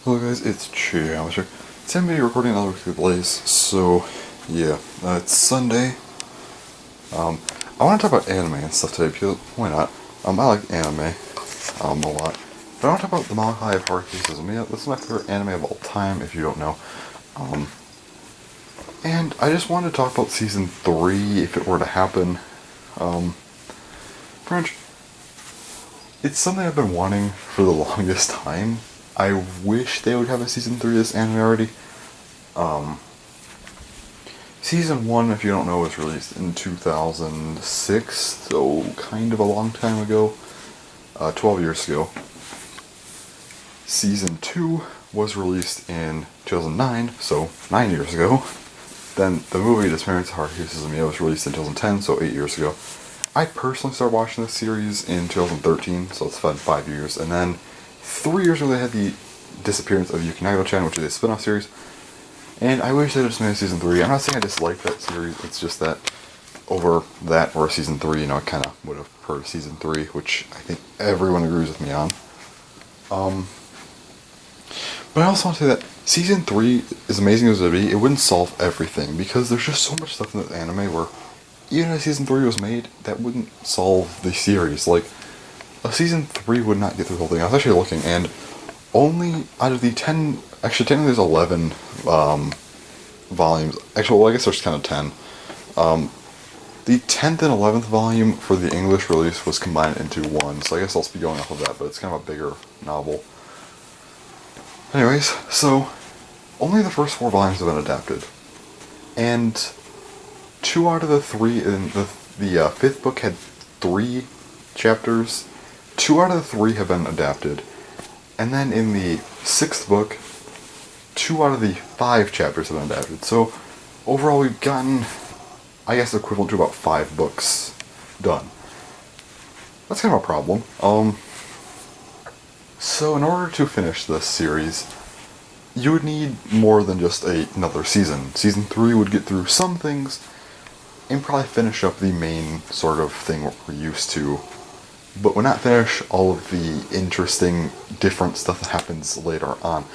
Hello guys, it's Chi. I'm sure. Today I'm going to be recording another week of Blaze. So, yeah, it's Sunday. I want to talk about anime and stuff today because why not? I like anime a lot. But I want to talk about the Malachi of Heart Cases. I mean, this is my favorite anime of all time, if you don't know. And I just wanted to talk about season 3 if it were to happen. Pretty much, it's something I've been wanting for the longest time. I wish they would have a season 3 of this anime already. Season 1, if you don't know, was released in 2006, so kind of a long time ago. 12 years ago. Season 2 was released in 2009, so 9 years ago. Then the movie Disappearance of Haruhi Suzumiya was released in 2010, so 8 years ago. I personally started watching this series in 2013, so it's been 5 years. And then 3 years ago they had the Disappearance of Yuki Nagano-chan, which is a spin-off series. And I wish they would just made a season 3. I'm not saying I dislike that series, it's just that over that or season 3, I kind of would have preferred season 3, which I think everyone agrees with me on. But I also want to say that season 3, as amazing as it would be, it wouldn't solve everything, because there's just so much stuff in the anime where even if season 3 was made, that wouldn't solve the series. Like, a season 3 would not get through the whole thing. I was actually looking, and only out of the 10, actually technically there's 11 volumes. Actually, well, I guess there's kind of 10. The 10th and 11th volume for the English release was combined into one, so I guess I'll be going off of that, but it's kind of a bigger novel. Anyways, so only the first 4 volumes have been adapted. And 2 out of the 3 in the 5th book had 3 chapters. 2 out of the 3 have been adapted. And then in the 6th book, 2 out of the 5 chapters have been adapted. So overall we've gotten, I guess, equivalent to about 5 books done. That's kind of a problem. So in order to finish this series, you would need more than just another season. Season 3 would get through some things and probably finish up the main sort of thing we're used to, but would not finish all of the interesting, different stuff that happens later on.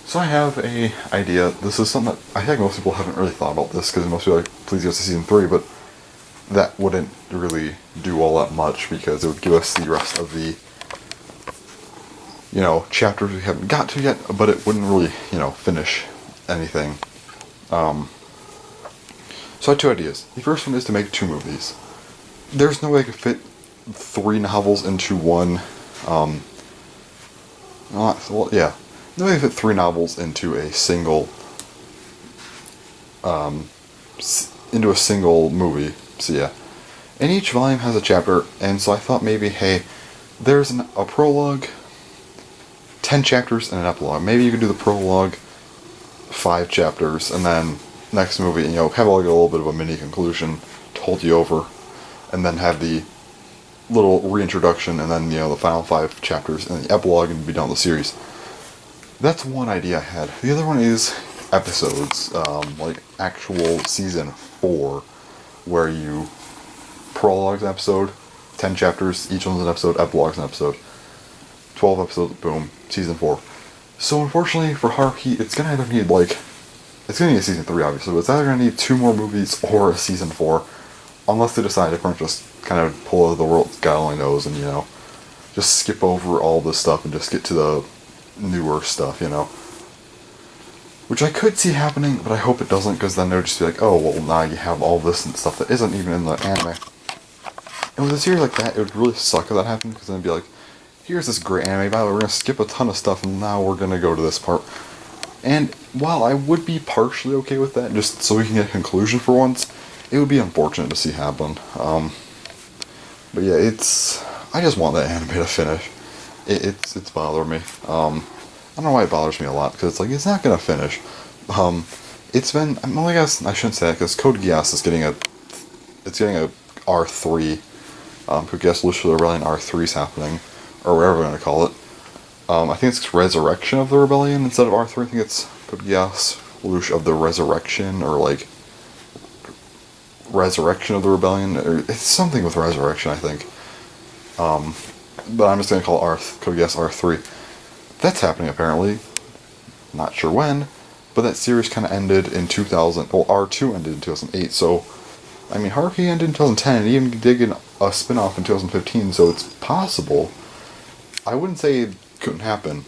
So I have a idea. This is something that I think most people haven't really thought about this, because most people are like, please give us a season 3, but that wouldn't really do all that much, because it would give us the rest of the chapters we haven't got to yet, but it wouldn't really, finish anything. So I have 2 ideas. The first one is to make 2 movies. There's no way I could fit 3 novels into one, no way I could fit 3 novels into a single, movie, so yeah. And each volume has a chapter, and so I thought maybe, hey, there's a prologue, 10 chapters, and an epilogue. Maybe you could do the prologue, 5 chapters, and then next movie, have like a little bit of a mini conclusion to hold you over, and then have the little reintroduction, and then, the final 5 chapters, and the epilogue, and be done with the series. That's one idea I had. The other one is episodes, like actual season 4, where you prologue's an episode, 10 chapters, each one's an episode, epilogue's an episode. 12 episodes, boom, season 4. So unfortunately for Haruhi, it's gonna either need it's gonna need a season 3 obviously, but it's either gonna need 2 more movies or a season 4, unless they decide to just kind of pull the world God only knows and, just skip over all this stuff and just get to the newer stuff, Which I could see happening, but I hope it doesn't, because then they would just be like, oh, well, now you have all this and stuff that isn't even in the anime. And with a series like that, it would really suck if that happened, because then it'd be like, here's this great anime, by the way, we're going to skip a ton of stuff, and now we're going to go to this part. And while I would be partially okay with that, just so we can get a conclusion for once, it would be unfortunate to see happen. But yeah, I just want that anime to finish. It's bothering me. I don't know why it bothers me a lot, because it's not going to finish. It's been, well, I guess I shouldn't say that, because Code Geass is getting a R3. Code Geass Lucia the Rebellion R3 is happening, or whatever we're going to call it. I think it's Resurrection of the Rebellion instead of R3. I think it's Code Geass Lucia of the Resurrection, or Resurrection of the Rebellion, or it's something with Resurrection, I think. But I'm just going to call Code Geass R3. That's happening apparently. Not sure when, but that series kind of ended in 2000. Well, R2 ended in 2008, so I mean, Haruhi ended in 2010, and even did get a spin-off in 2015, so it's possible. I wouldn't say it couldn't happen.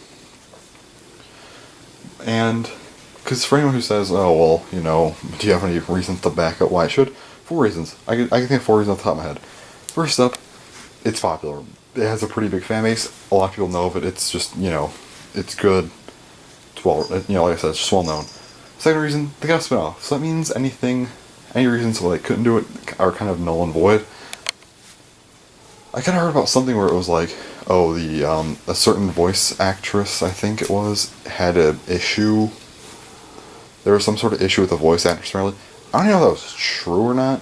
And, because for anyone who says, oh, well, you know, do you have any reasons to back up why it should? 4 reasons. I can think of 4 reasons off the top of my head. First up, it's popular. It has a pretty big fan base. A lot of people know of it. It's just, you know, it's good. It's well, you know, like I said, it's just well known. Second reason, they got a spin-off. So that means any reasons why they couldn't do it are kind of null and void. I kind of heard about something where it was like, oh, a certain voice actress, I think it was, had an issue. There was some sort of issue with the voice actress, really. I don't even know if that was true or not,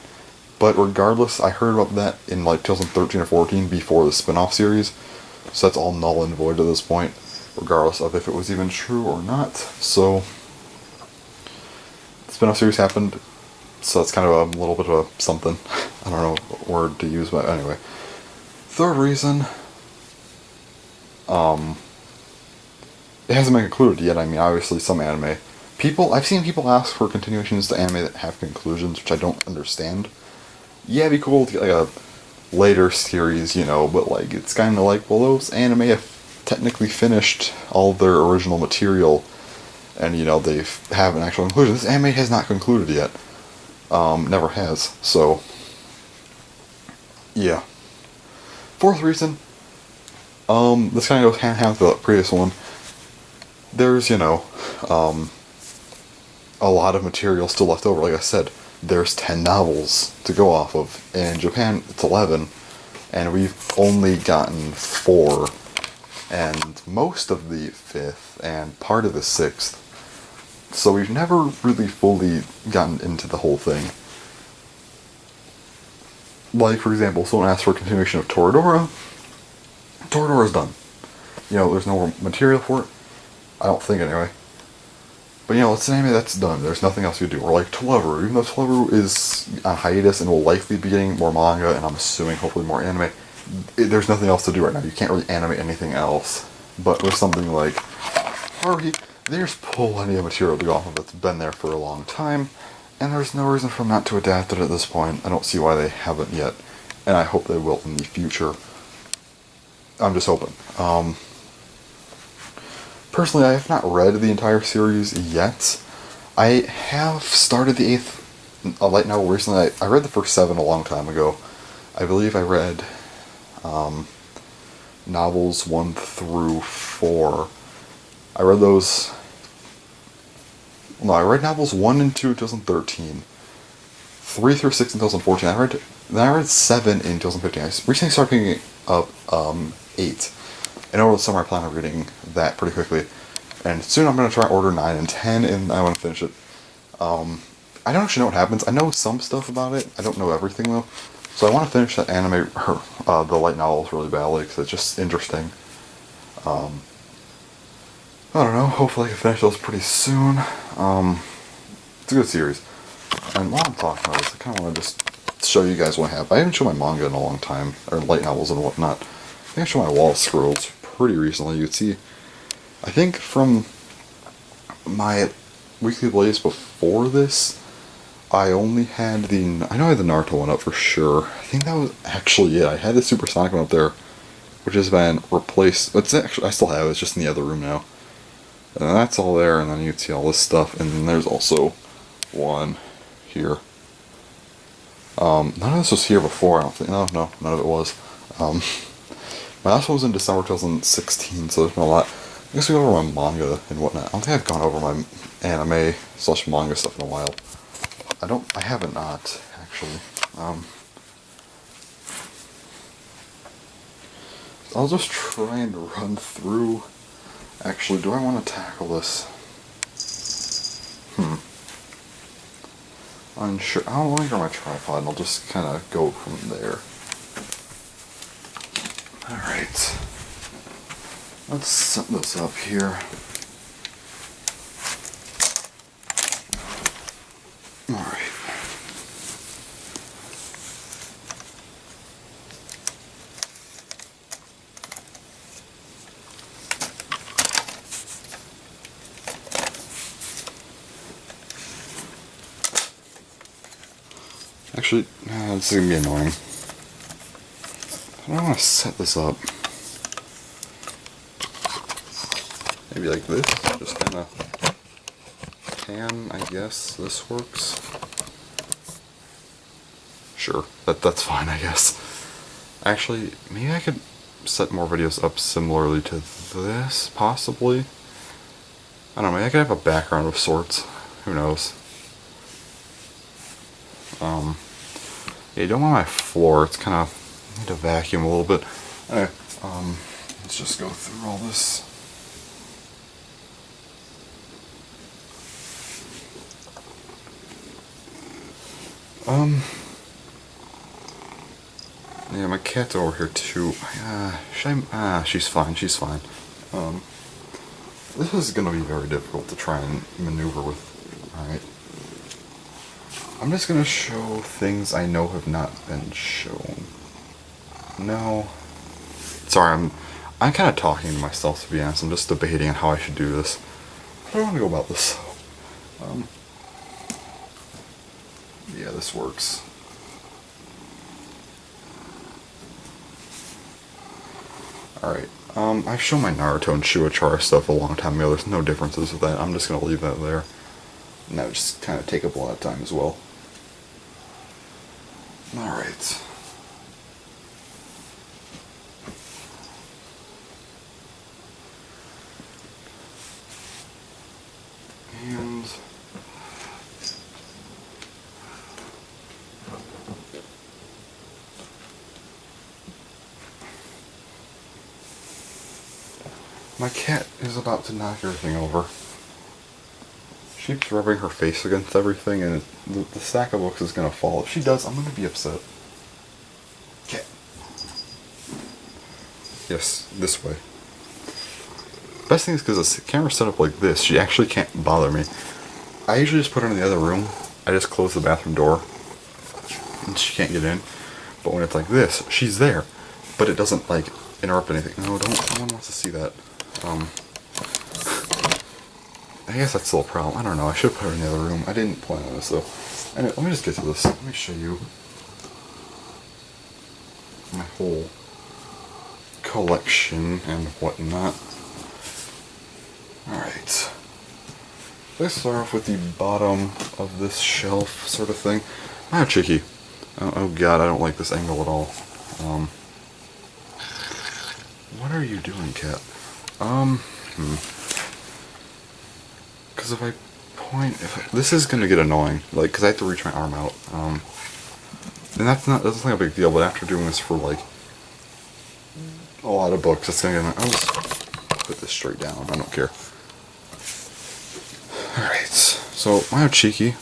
but regardless, I heard about that in like 2013 or 14 before the spin-off series, so that's all null and void at this point, regardless of if it was even true or not. So, the spin-off series happened, so that's kind of a little bit of a something. I don't know what word to use, but anyway. Third reason, it hasn't been concluded yet. I mean, obviously, some anime. I've seen people ask for continuations to anime that have conclusions, which I don't understand. Yeah, it'd be cool to get like a later series, you know, but like, it's kind of like, well, those anime have technically finished all their original material, and, you know, they have an actual conclusion. This anime has not concluded yet. Never has, so, yeah. Fourth reason, this kind of goes hand in hand with the previous one. There's, you know, a lot of material still left over. Like I said, there's 10 novels to go off of, and in Japan it's 11, and we've only gotten 4, and most of the 5th, and part of the 6th. So we've never really fully gotten into the whole thing. Like, for example, someone asked for a continuation of Toradora. Toradora's done. You know, there's no more material for it. I don't think, anyway. But, you know, it's an anime that's done. There's nothing else you do. Or, like, Televeru. Even though Televeru is on hiatus and will likely be getting more manga, and I'm assuming hopefully more anime, there's nothing else to do right now. You can't really animate anything else. But with something like Haruhi, there's plenty of material to go off of that's been there for a long time, and there's no reason for them not to adapt it at this point. I don't see why they haven't yet, and I hope they will in the future. I'm just hoping. Personally, I have not read the entire series yet. I have started the 8th light novel recently. I read the first 7 a long time ago. I believe I read novels 1 through 4. I read those... No, I read novels 1 and 2 in 2013. 3 through 6 in 2014. Then I read 7 in 2015. I recently started picking up 8. And over the summer I plan on reading that pretty quickly. And soon I'm going to try to order 9 and 10, and I want to finish it. I don't actually know what happens. I know some stuff about it. I don't know everything, though. So I want to finish that anime, the light novels really badly, because it's just interesting. I don't know, hopefully I can finish those pretty soon. It's a good series. And while I'm talking about this, I kind of want to just show you guys what I have. I haven't shown my manga in a long time, or light novels and whatnot. I think I showed my wall scrolls pretty recently. You can see, I think from my weekly blaze before this, I only had I know I had the Naruto one up for sure. I think that was actually it. I had the Supersonic one up there, which has been replaced. It's actually, I still have it, it's just in the other room now. And that's all there, and then you can see all this stuff, and then there's also one here. None of this was here before, I don't think. No, none of it was. My last one was in December 2016, so there's been a lot. I guess we go over my manga and whatnot. I don't think I've gone over my anime/manga stuff in a while. I haven't not, actually. I'll just try and run through. Actually, do I want to tackle this? Unsure. I'll let me grab my tripod and I'll just kind of go from there. Alright. Let's set this up here. Alright. Actually, this is gonna be annoying. I don't want to set this up. Maybe like this, just kind of pan, I guess this works. Sure, that's fine, I guess. Actually, maybe I could set more videos up similarly to this, possibly. I don't know, maybe I could have a background of sorts. Who knows? Yeah, you don't want my floor, it's kind of, I need to vacuum a little bit. Anyway, let's just go through all this. Yeah, my cat's over here too. She's fine, she's fine. This is gonna be very difficult to try and maneuver with. Alright. I'm just gonna show things I know have not been shown. No. Sorry, I'm kinda talking to myself, to be honest. I'm just debating on how I should do this. How do I wanna go about this? Yeah, this works. Alright, I've shown my Naruto and Shuichara stuff a long time ago. There's no differences with that. I'm just gonna leave that there. And that would just kind of take up a lot of time as well. Alright. And my cat is about to knock everything over. She keeps rubbing her face against everything, and the stack of books is gonna fall. If she does, I'm gonna be upset. Cat. Yes, this way. Best thing is because the camera's set up like this, she actually can't bother me. I usually just put her in the other room. I just close the bathroom door, and she can't get in. But when it's like this, she's there, but it doesn't like interrupt anything. No, no one wants to see that. I guess that's still a problem. I don't know. I should put her in the other room. I didn't plan on this though. Anyway, let me just get to this. Let me show you my whole collection and whatnot. Alright. Let's start off with the bottom of this shelf sort of thing. Ah, cheeky. Oh god, I don't like this angle at all. What are you doing, cat? Because if I point, this is gonna get annoying, like, because I have to reach my arm out, and that's not a big deal, but after doing this for, like, a lot of books, it's gonna get annoying. I'll just put this straight down, I don't care. Alright, so, Maya Cheeky,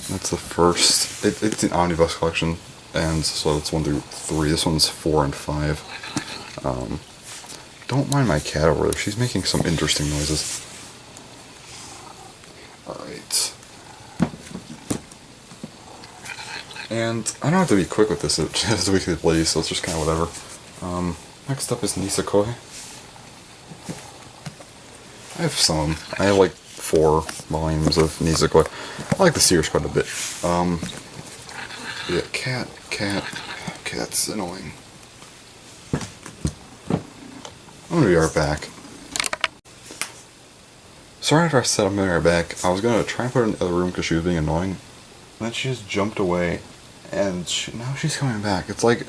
that's the first, it's an omnibus collection, and so that's 1 through 3, this one's 4 and 5. Don't mind my cat over there, she's making some interesting noises. Alright. And I don't have to be quick with this, it has weekly plays, so it's just kind of whatever. Next up is Nisekoi. I have some. I have like 4 volumes of Nisekoi. I like the series quite a bit. Yeah, cat's annoying. I'm gonna be right back. Sorry after I said I'm gonna be right back. I was gonna try and put her in the other room because she was being annoying. And then she just jumped away. And now she's coming back. It's like,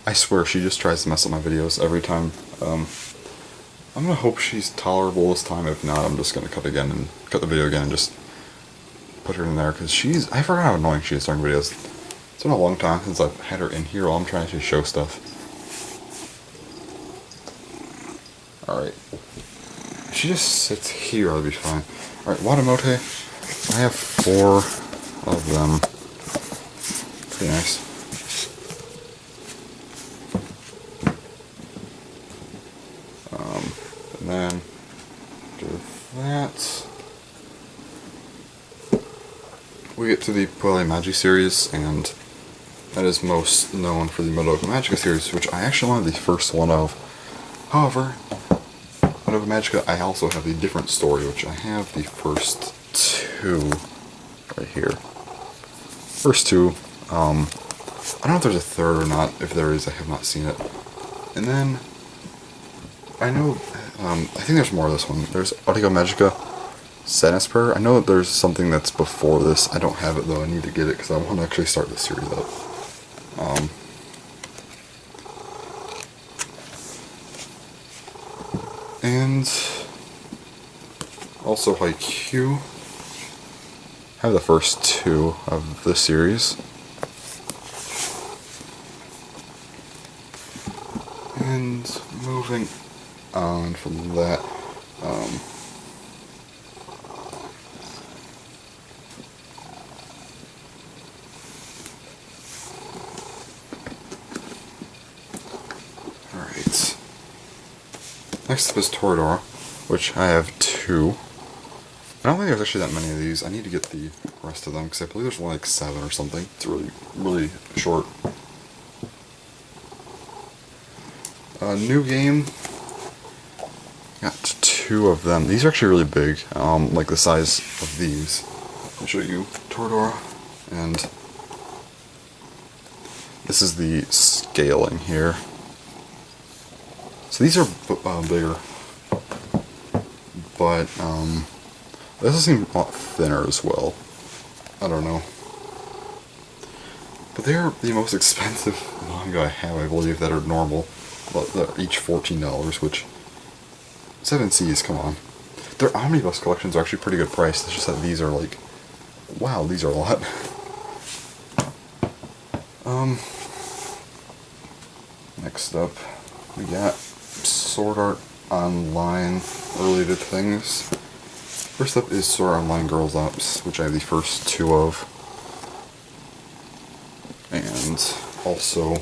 I swear, she just tries to mess up my videos every time. I'm gonna hope she's tolerable this time. If not, I'm just gonna cut the video again and just put her in there. Because I forgot how annoying she is during videos. It's been a long time since I've had her in here while I'm trying to show stuff. Alright. If she just sits here, I'll be fine. Alright, Watamote. I have 4 of them. Pretty nice. And then after that, we get to the Puelle Magi series, and that is most known for the Madoka Magica series, which I actually wanted the first one of. However, Madoka Magica, I also have a different story, which I have the first 2 right here. First 2, I don't know if there's a third or not. If there is, I have not seen it. And then, I know, I think there's more of this one. There's Audio Magica Sadness Prayer. I know that there's something that's before this. I don't have it though. I need to get it because I want to actually start this series up. And also Haikyuu. I have the first two of the series. And moving on from that, alright. Next up is Toradora, which I have two. I don't think there's actually that many of these. I need to get the rest of them because I believe there's only like 7 or something. It's really, really short. New game. Got 2 of them. These are actually really big, like the size of these. I'll show you Toradora, and this is the scaling here. So these are bigger, but this does seem a lot thinner as well. I don't know. But they're the most expensive manga I have, I believe, that are normal. But they're each $14, which 7Cs, come on. Their omnibus collections are actually pretty good price. It's just that these are like, wow, these are a lot. Next up, we got Sword Art Online related things. First up is Sword Art Online Girls Ops, which I have the first 2 of. And also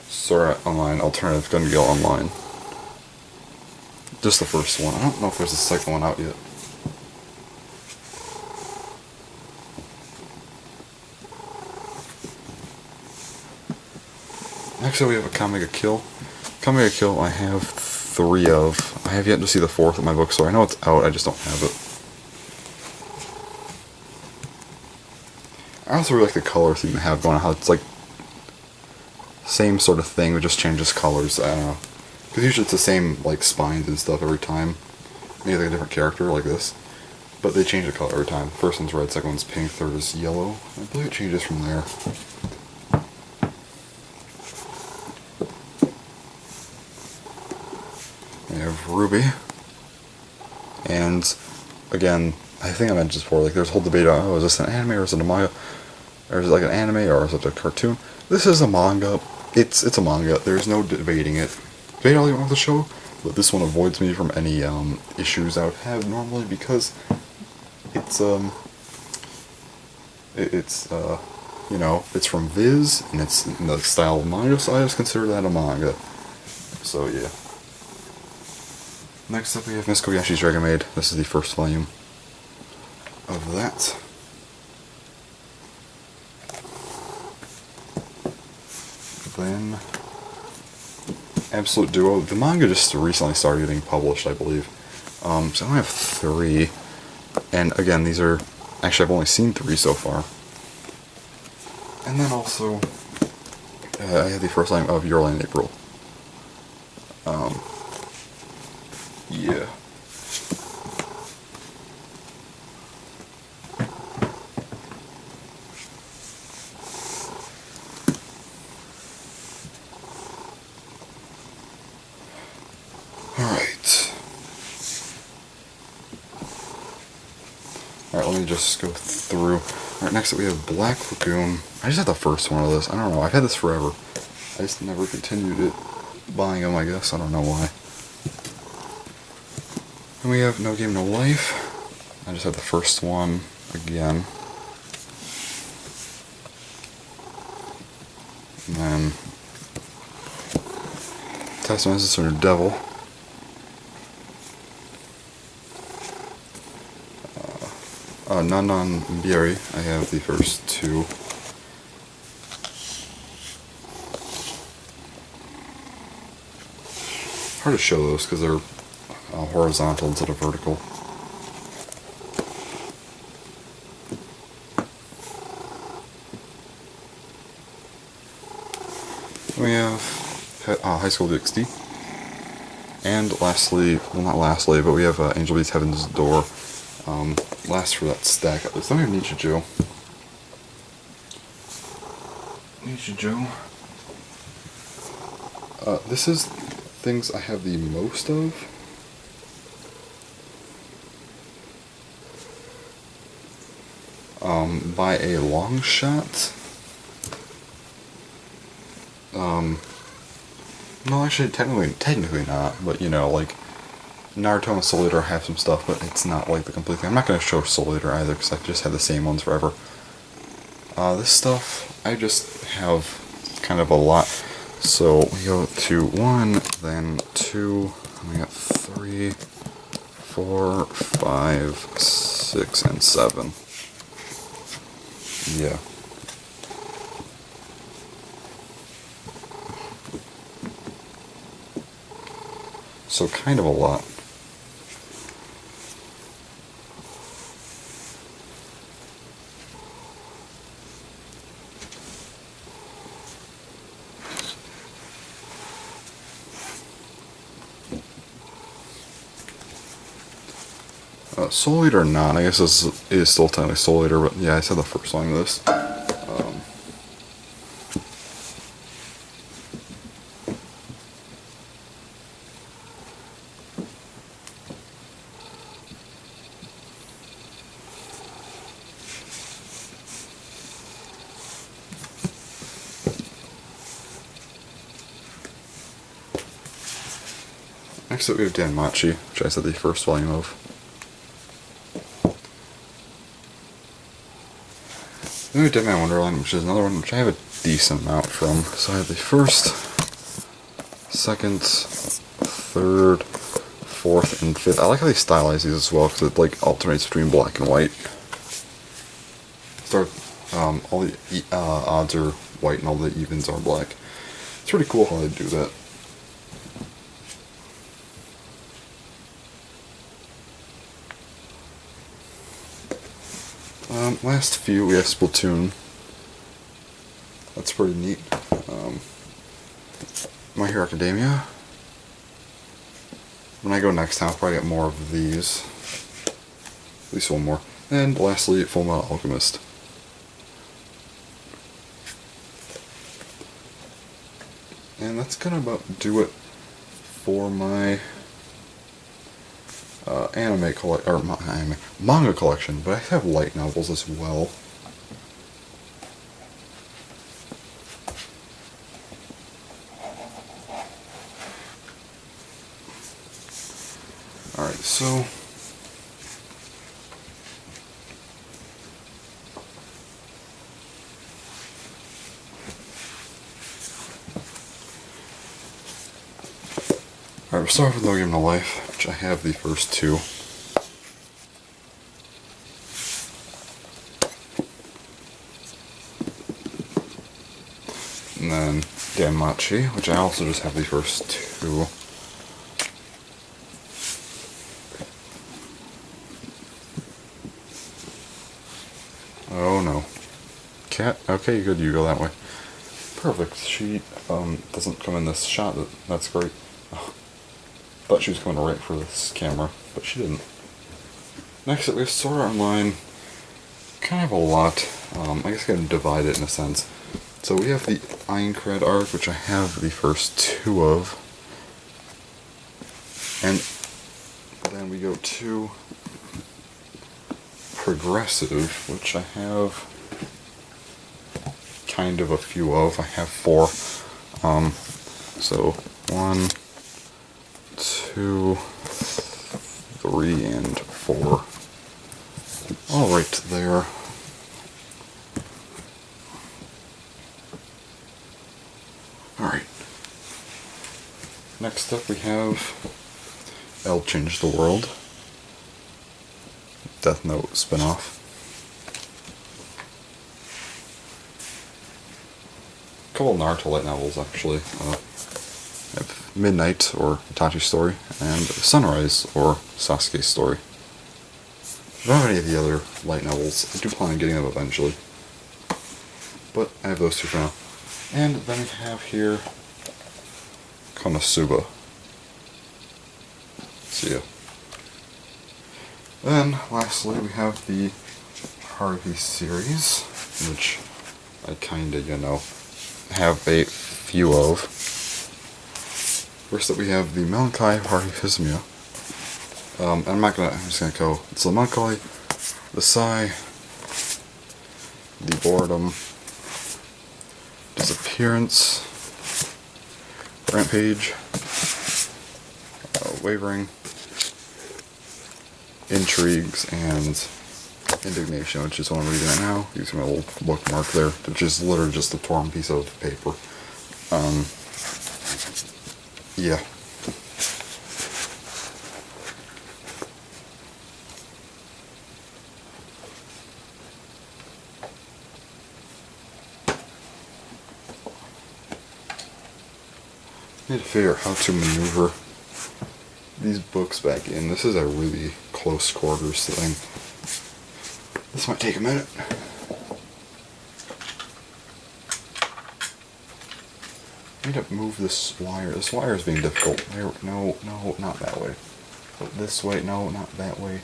Sword Art Online Alternative Gun Gale Online. Just the first one. I don't know if there's a second one out yet. Next up we have a Kamega Kill. Kamega Kill I have 3 of. I have yet to see the 4th in my book, so I know it's out, I just don't have it. I also really like the color theme they have going on, how it's like same sort of thing, it just changes colors. I don't know. Because usually it's the same like spines and stuff every time. Maybe like a different character like this. But they change the color every time. First one's red, second one's pink, third is yellow. I believe it changes from there. We have Ruby. And again, I think I mentioned this before, like there's a whole debate on, oh, is this an anime or is it a manga? Or is it like an anime or is it a cartoon? This is a manga. It's a manga. There's no debating it. Debate all you want with the show, but this one avoids me from any issues I would have normally because it's you know, it's from Viz and it's in the style of manga, so I just consider that a manga. So yeah. Next up we have Miss Kobayashi's Dragon Maid. This is the first volume of that. Then Absolute Duo. The manga just recently started getting published, I believe. So I only have 3. And again, these are... Actually, I've only seen 3 so far. And then also... I had the first line of Your Line in April. Yeah. Alright, let me just go through. Alright, next up we have Black Lagoon. I just had the first one of this. I don't know. I've had this forever. I just never continued it. Buying them, I guess. I don't know why. And we have No Game, No Life. I just had the first one again. And then Testament of the Devil. Nanan Bieri, I have the first 2. Hard to show those because they're horizontal instead of vertical. have High School DxD. And lastly, well not lastly, but we have Angel Beats Heaven's Door. Last for that stack at least. Then we have Nichijou. This is things I have the most of. By a long shot. No, actually, technically not, but you know, like, Naruto and Soul Eater have some stuff, but it's not like the complete thing. I'm not going to show Soul Eater either, because I've just had the same ones forever. This stuff, I just have kind of a lot. So, we go to 1, then 2, and we got 3, 4, 5, 6, and 7. Yeah. So kind of a lot. Soul Eater or not, I guess this is still technically Soul Eater, but yeah, I said the first line of this. Next up we have Danmachi, which I said the first volume of. Then we have Deadman Wonderland, which is another one which I have a decent amount from. So I have the first, second, third, fourth, and fifth. I like how they stylize these as well, because it like alternates between black and white. All the odds are white and all the evens are black. It's pretty cool how they do that. Last few, we have Splatoon. That's pretty neat. My Hero Academia. When I go next time, I'll probably get more of these. At least one more. And lastly, Fullmetal Alchemist. And that's gonna about do it for my manga collection, but I have light novels as well. Alright, so we'll start with No Game No Life, which I have the first two. And then Danmachi, which I also just have the first two. Oh no. Cat? Okay, good, you go that way. Perfect. She doesn't come in this shot. That's great. Oh, thought she was coming right for this camera, but she didn't. Next up, we have Sword Art Online. Kind of a lot. I guess I can divide it in a sense. So we have the Aincrad arc, which I have the first two of. And then we go to Progressive, which I have kind of a few of. I have 4. So 1, 2, 3, and 4. All right there. Alright. Next up we have L Change the World. Death Note spin-off. A couple of Naruto light novels actually. I have Midnight or Itachi's story, and Sunrise or Sasuke's story. I don't have any of the other light novels. I do plan on getting them eventually. But I have those two for now. And then we have here Konosuba. See ya. Then, lastly, we have the Haruhi series, which I kinda, have a few of. First up, we have the Melancholy of Haruhi Suzumiya. I'm just gonna go. It's the Melancholy, the Sigh, the Boredom, Disappearance, Rampage, Wavering, Intrigues, and Indignation, which is what I'm reading right now, using my little bookmark there, which is literally just a torn piece of paper. Yeah. I need to figure out how to maneuver these books back in. This is a really close quarters thing. This might take a minute. I need to move this wire. This wire is being difficult. There, no, not that way. This way, no, not that way.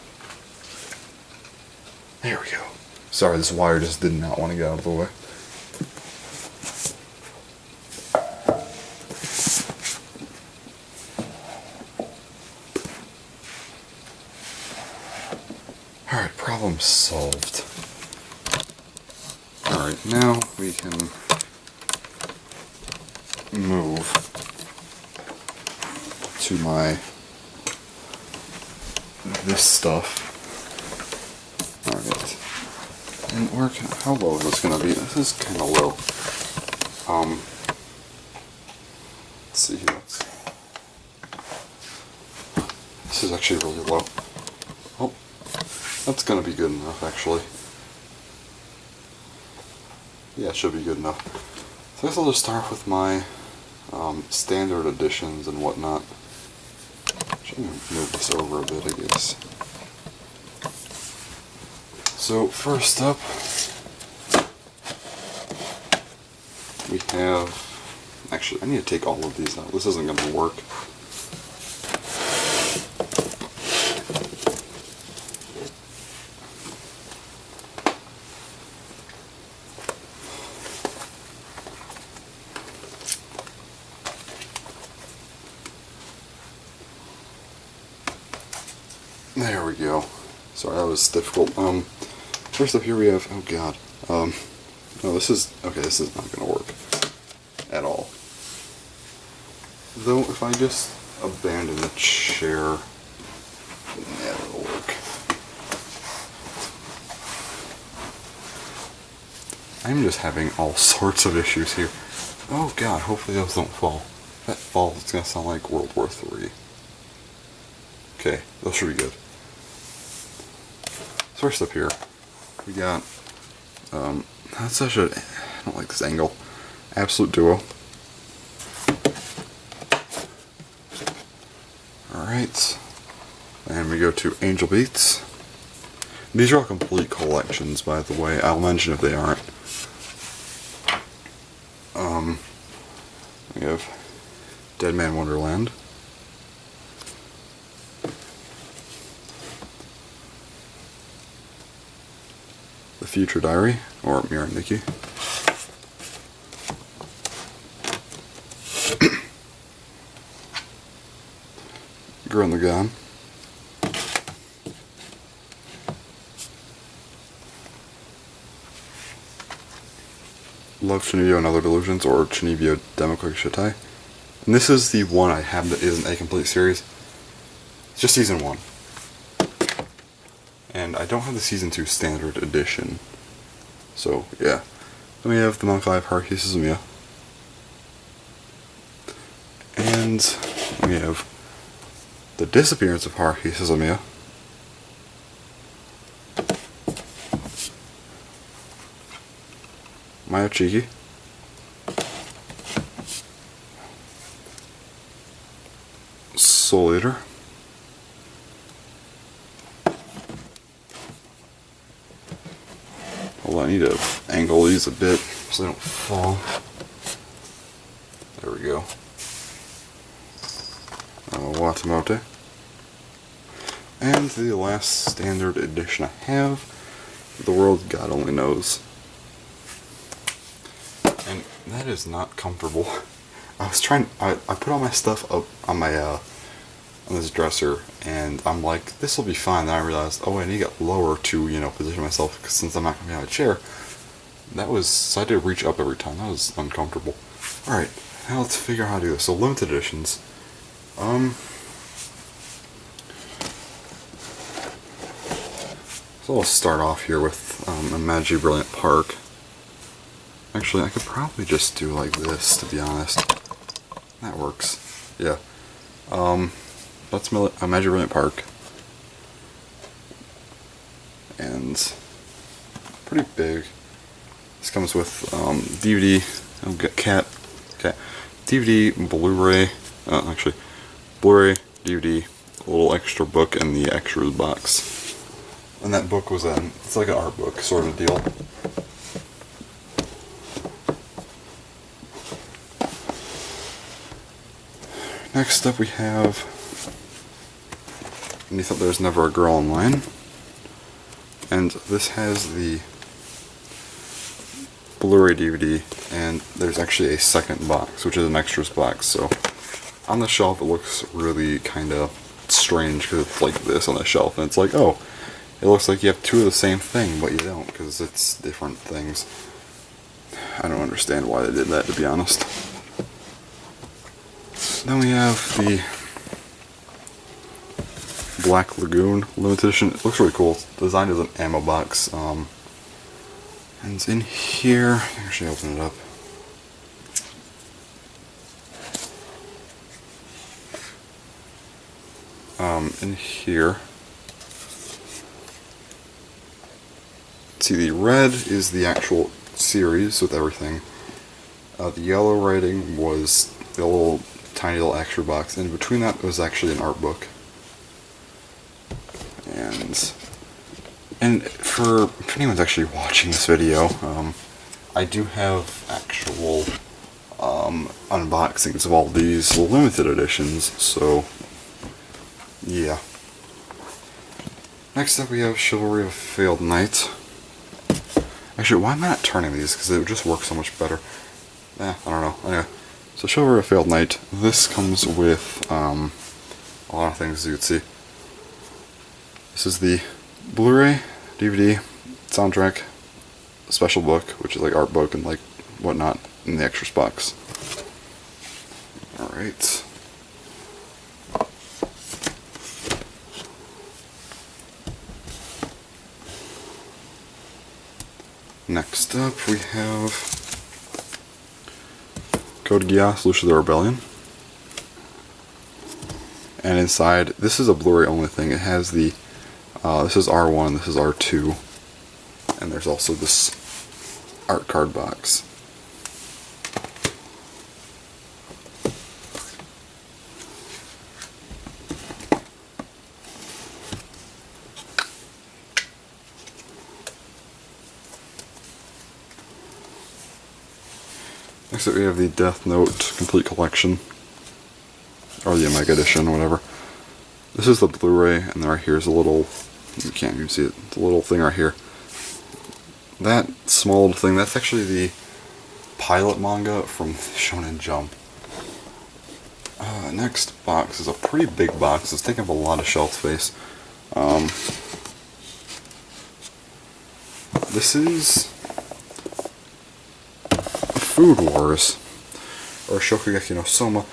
There we go. Sorry, this wire just did not want to get out of the way. Alright, problem solved. Alright, now we can move to this stuff. Alright. And how low is this gonna be? This is kinda low. Let's see here. This is actually really low. Oh, that's gonna be good enough, actually. Yeah, it should be good enough. So I guess I'll just start with my standard editions and whatnot. Should move this over a bit, I guess. So first up, we have. Actually, I need to take all of these out. This isn't going to work. There we go. Sorry, that was difficult. First up here we have, oh god, no, this is not going to work at all. Though, if I just abandon the chair, yeah, it'll work. I'm just having all sorts of issues here. Oh god, hopefully those don't fall. If that falls, it's going to sound like World War III. Okay, those should be good. First up here, we got, that's such a, I don't like this angle, Absolute Duo. Alright, and we go to Angel Beats. These are all complete collections, by the way, I'll mention if they aren't. We have Dead Man Wonderland. The Future Diary, or Mira Nikki. Gurren Lagann. Love Chunibyo and Other Delusions, or Chunibyo Demokoi Shitai. And this is the one I have that isn't a complete series. It's just season 1. And I don't have the season 2 standard edition. So, yeah. Then we have the Melancholy of Haruhi Suzumiya. And we have the Disappearance of Haruhi Suzumiya. Mayochiki. Soul Eater. Hold on, I need to angle these a bit so they don't fall. There we go. Watamote. And the last standard edition I have, The World God Only Knows. And that is not comfortable. I put all my stuff up on my, on this dresser, and I'm like, this will be fine. Then I realized, oh, I need to get lower to, position myself, because since I'm not going to be on a chair. So I had to reach up every time. That was uncomfortable. Alright, now let's figure out how to do this. So, limited editions. So I'll start off here with a Magic Brilliant Park. Actually, I could probably just do like this, to be honest. That works. Yeah. That's a Magic Brilliant Park. And pretty big. This comes with DVD, DVD, Blu-ray, actually, Blu-ray, DVD, a little extra book, and the extras box. And that book was it's like an art book sort of deal. Next up we have And You Thought There Was Never a Girl in Line. And this has the Blu-ray DVD, and there's actually a second box, which is an extras box. So on the shelf it looks really kind of strange because it's like this on the shelf, and it's like, oh, it looks like you have two of the same thing, but you don't, because it's different things. I don't understand why they did that, to be honest. Then we have the Black Lagoon limited edition. It looks really cool. It's designed as an ammo box. And it's in here. I can actually open it up. In here. See, the red is the actual series with everything. The yellow writing was the little tiny little extra box, and between that was actually an art book. And if anyone's actually watching this video, I do have actual unboxings of all these limited editions, so yeah. Next up we have Chivalry of a Failed Knight. Actually, why am I not turning these? Because it would just work so much better. I don't know. Anyway, so Chivalry of a Failed Knight. This comes with a lot of things, as you can see. This is the Blu-ray, DVD, soundtrack, special book, which is like art book and like whatnot, in the extras box. Alright. Next up we have Code Geass, Solution of the Rebellion. And inside, this is a Blu-ray only thing. It has the, this is R1, this is R2. And there's also this art card box. Next up we have the Death Note Complete Collection, or the Omega Edition, whatever. This is the Blu-ray, and then right here is a little, you can't even see it, it's a little thing right here. That small thing, that's actually the pilot manga from Shonen Jump. Next box is a pretty big box, it's taking up a lot of shelf space. This is Food Wars, or Shokugeki no Soma,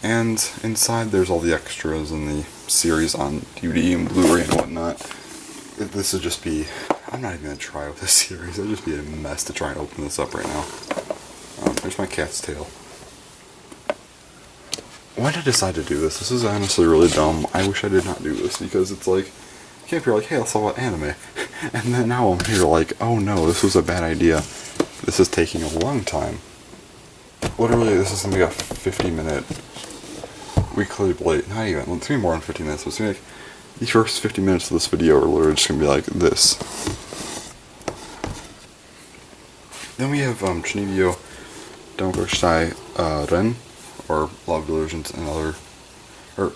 and inside there's all the extras in the series on DVD and Blu-ray and whatnot. This would just be, I'm not even going to try with this series, it would just be a mess to try and open this up right now. There's my cat's tail. Why did I decide to do this? This is honestly really dumb. I wish I did not do this, because it's like, you can't be like, hey, let's talk about anime. And then now I'm here like, oh no, this was a bad idea. This is taking a long time. Literally, this is going to be a 50-minute weekly blade. Not even, 3 more than 50 minutes. So it's going to be like, the first 50 minutes of this video are literally just going to be like this. Then we have Chunibyo Dango Shai Ren, or Love Delusions, and other, or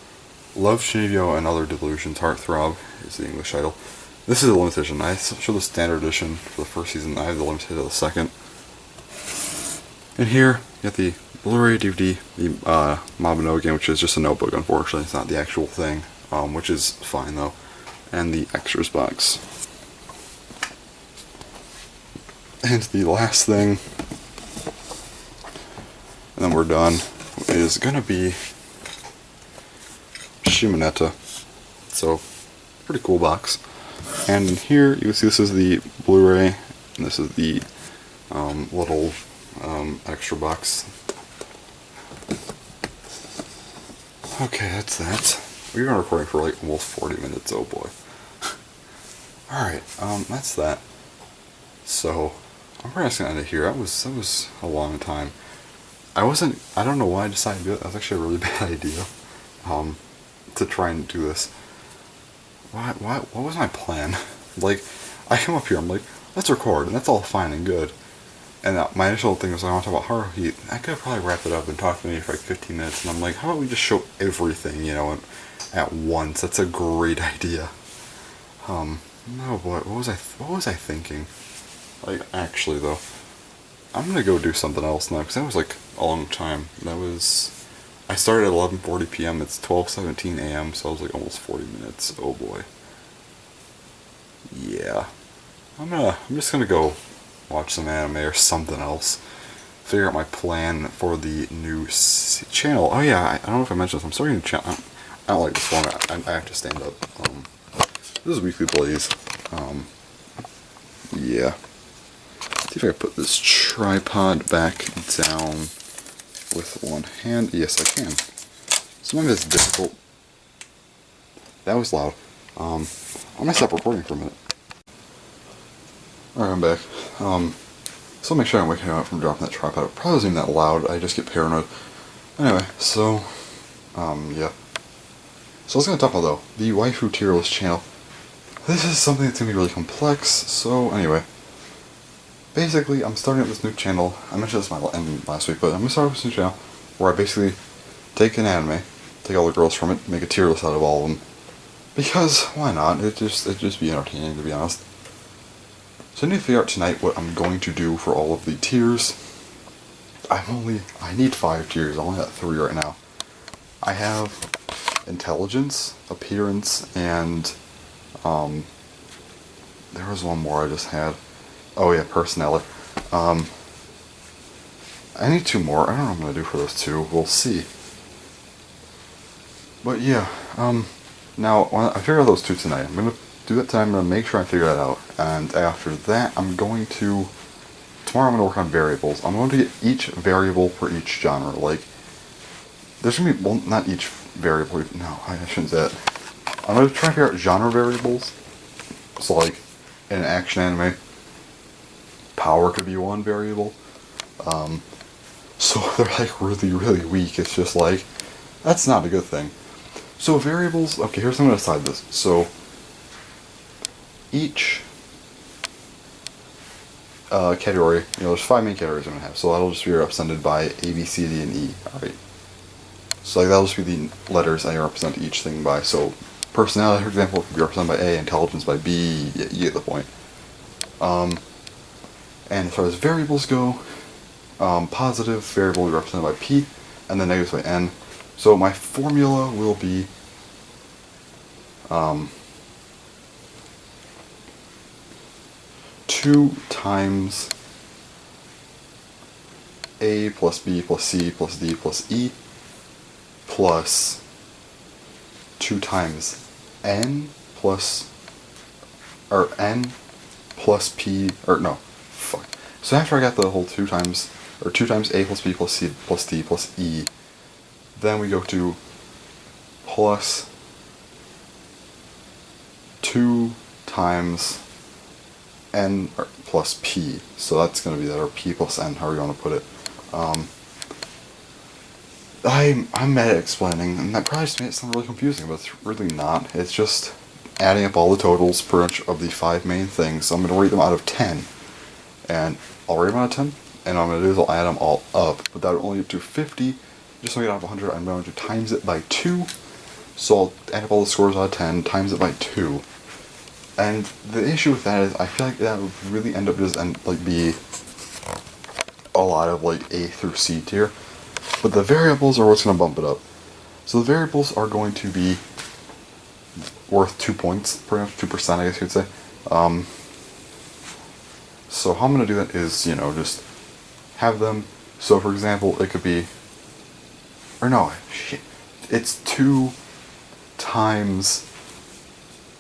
Love Shinigyo and Other Delusions Heartthrob is the English title. This is a limited edition. I show the standard edition for the first season. I have the limited of the second. And here, you got the Blu-ray DVD, the Mabinogi, which is just a notebook, unfortunately. It's not the actual thing, which is fine, though. And the extras box. And the last thing, and then we're done, is going to be Shimoneta. So, pretty cool box. And in here, you can see this is the Blu-ray, and this is the little extra box. Okay, that's that. We've been recording for like almost 40 minutes, oh boy. Alright, that's that. So, I'm probably just gonna end it here. That was a long time. I don't know why I decided to do it. That was actually a really bad idea. To try and do this. What was my plan? Like, I come up here, I'm like, let's record, and that's all fine and good. And my initial thing was I want to talk about Haruhi. I could have probably wrapped it up and talked to me for like 15 minutes, and I'm like, how about we just show everything, at once? That's a great idea. No boy, what was I thinking? Like, actually though, I'm gonna go do something else now, because that was like a long time. I started at 11:40 p.m. It's 12:17 a.m., so I was like almost 40 minutes. Oh boy. Yeah. I'm just gonna go watch some anime or something else. Figure out my plan for the new channel. Oh yeah, I don't know if I mentioned this. I'm starting a channel. I don't like this format. I have to stand up. This is Weekly Blaze. Yeah. See if I can put this tripod back down with one hand. Yes, I can. Sometimes it's difficult. That was loud. I'm gonna stop recording for a minute. Alright, I'm back. So make sure I'm waking up from dropping that tripod. It probably wasn't even that loud. I just get paranoid. Anyway, so, yeah. So I was gonna talk about, though, the waifu tier list channel. This is something that's gonna be really complex, so anyway. Basically, I'm starting up this new channel. I mentioned this last week, but I'm gonna start up this new channel where I basically take an anime, take all the girls from it, make a tier list out of all of them. Because, why not? It'd just be entertaining, to be honest. So I need to figure out tonight what I'm going to do for all of the tiers. I need 5 tiers. I'm only at 3 right now. I have intelligence, appearance, and, there was one more I just had. Oh yeah, personality. I need 2 more. I don't know what I'm going to do for those 2. We'll see. But yeah, now, when I figure out those 2 tonight. I'm going to do that tonight. I'm going to make sure I figure that out. And after that, tomorrow I'm going to work on variables. I'm going to get each variable for each genre. Like, there's going to be, well, not each variable. No, I shouldn't say that. I'm going to try to figure out genre variables. So, like, in an action anime, power could be one variable. So they're like really, really weak. It's just like, that's not a good thing. So variables, okay, here's how I'm going to decide this. So each category, there's 5 main categories I'm going to have. So that'll just be represented by A, B, C, D, and E. Alright. So like that'll just be the letters I represent each thing by. So personality, for example, could be represented by A, intelligence by B, you get the point. And as far as variables go, positive variable will be represented by P, and then negative by N. So my formula will be 2 times A plus B plus C plus D plus E plus 2 times N plus P, or no, fuck. So after I got the whole 2 times A plus B plus C plus D plus E, then we go to plus 2 times N plus P. So that's going to be that, or P plus N, however you want to put it. I'm mad at explaining, and that probably just made it sound really confusing, but it's really not. It's just adding up all the totals per each of the 5 main things. So I'm going to rate them out of 10. And I'll rate them out of 10, and what I'm going to do is I'll add them all up, but that will only get to 50. Just so I get out of 100, I'm going to times it by 2, So I'll add up all the scores out of 10, times it by 2. And the issue with that is I feel like that would really end up be a lot of like A through C tier. But the variables are what's going to bump it up. So the variables are going to be worth 2 points, pretty much 2%, I guess you could say. So how I'm going to do that is, just have them. So for example, it could be, or no, shit, it's 2 times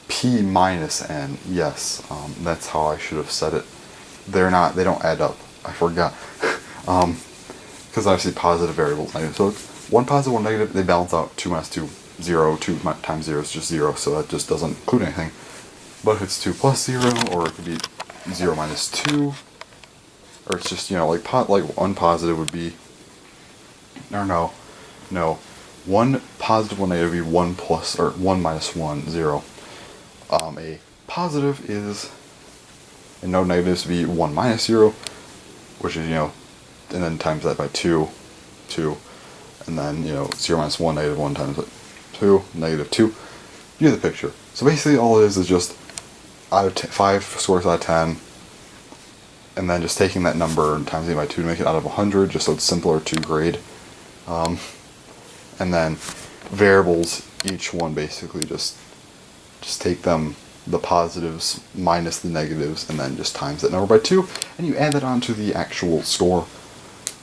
P minus N. Yes, that's how I should have said it. They don't add up. I forgot. Because obviously positive variables, negative. So it's 1 positive, 1 negative, they balance out. 2 minus 2, 0. 2 times 0 is just 0, so that just doesn't include anything. But if it's 2 plus 0, or it could be 0 minus 2, or it's just, like 1 positive would be, or no. 1 positive, 1 negative would be 1 plus, or 1 minus 1, 0. A positive is, and no negatives would be 1 minus 0, which is, and then times that by 2, and then, 0 minus 1, negative 1 times 2, negative 2. You get the picture. So basically all it is just out of 5 scores out of 10, and then just taking that number and timesing it by 2 to make it out of 100, just so it's simpler to grade. And then variables, each one basically just take them, the positives minus the negatives, and then just times that number by 2, and you add that onto the actual score,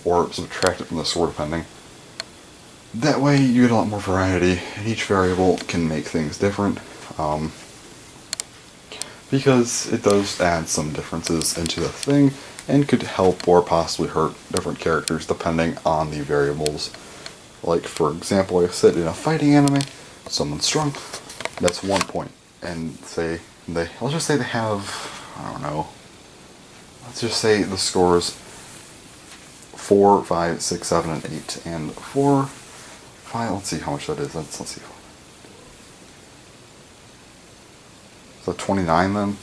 or subtract it from the score depending. That way you get a lot more variety, and each variable can make things different, because it does add some differences into the thing, and could help or possibly hurt different characters depending on the variables. Like, for example, like I said, in a fighting anime, someone's strong, that's 1 point. And let's just say they have, I don't know, let's just say the scores 4, 5, 6, 7, and 8. And 4, 5, let's see how much that is. Let's see. So 29 then?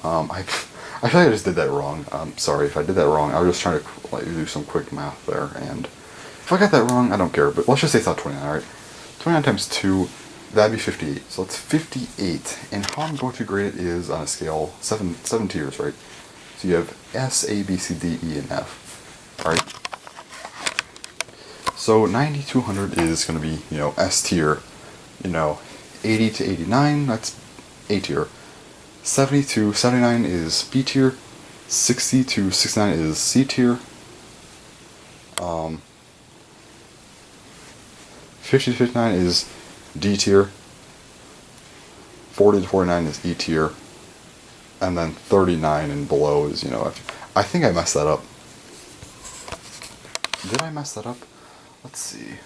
I feel like I just did that wrong. Sorry if I did that wrong. I was just trying to do some quick math there, and if I got that wrong, I don't care, but let's just say it's not 29, alright? 29 times 2, that'd be 58. So it's 58, and how I'm going to grade it is on a scale, 7 tiers, right? So you have S, A, B, C, D, E, and F, alright? So 90 to 100 is going to be, S tier. 80 to 89, that's A tier. 70 to 79 is B tier. 60 to 69 is C tier. 50 to 59 is D tier. 40 to 49 is E tier. And then 39 and below is, F. I think I messed that up. Did I mess that up? Let's see.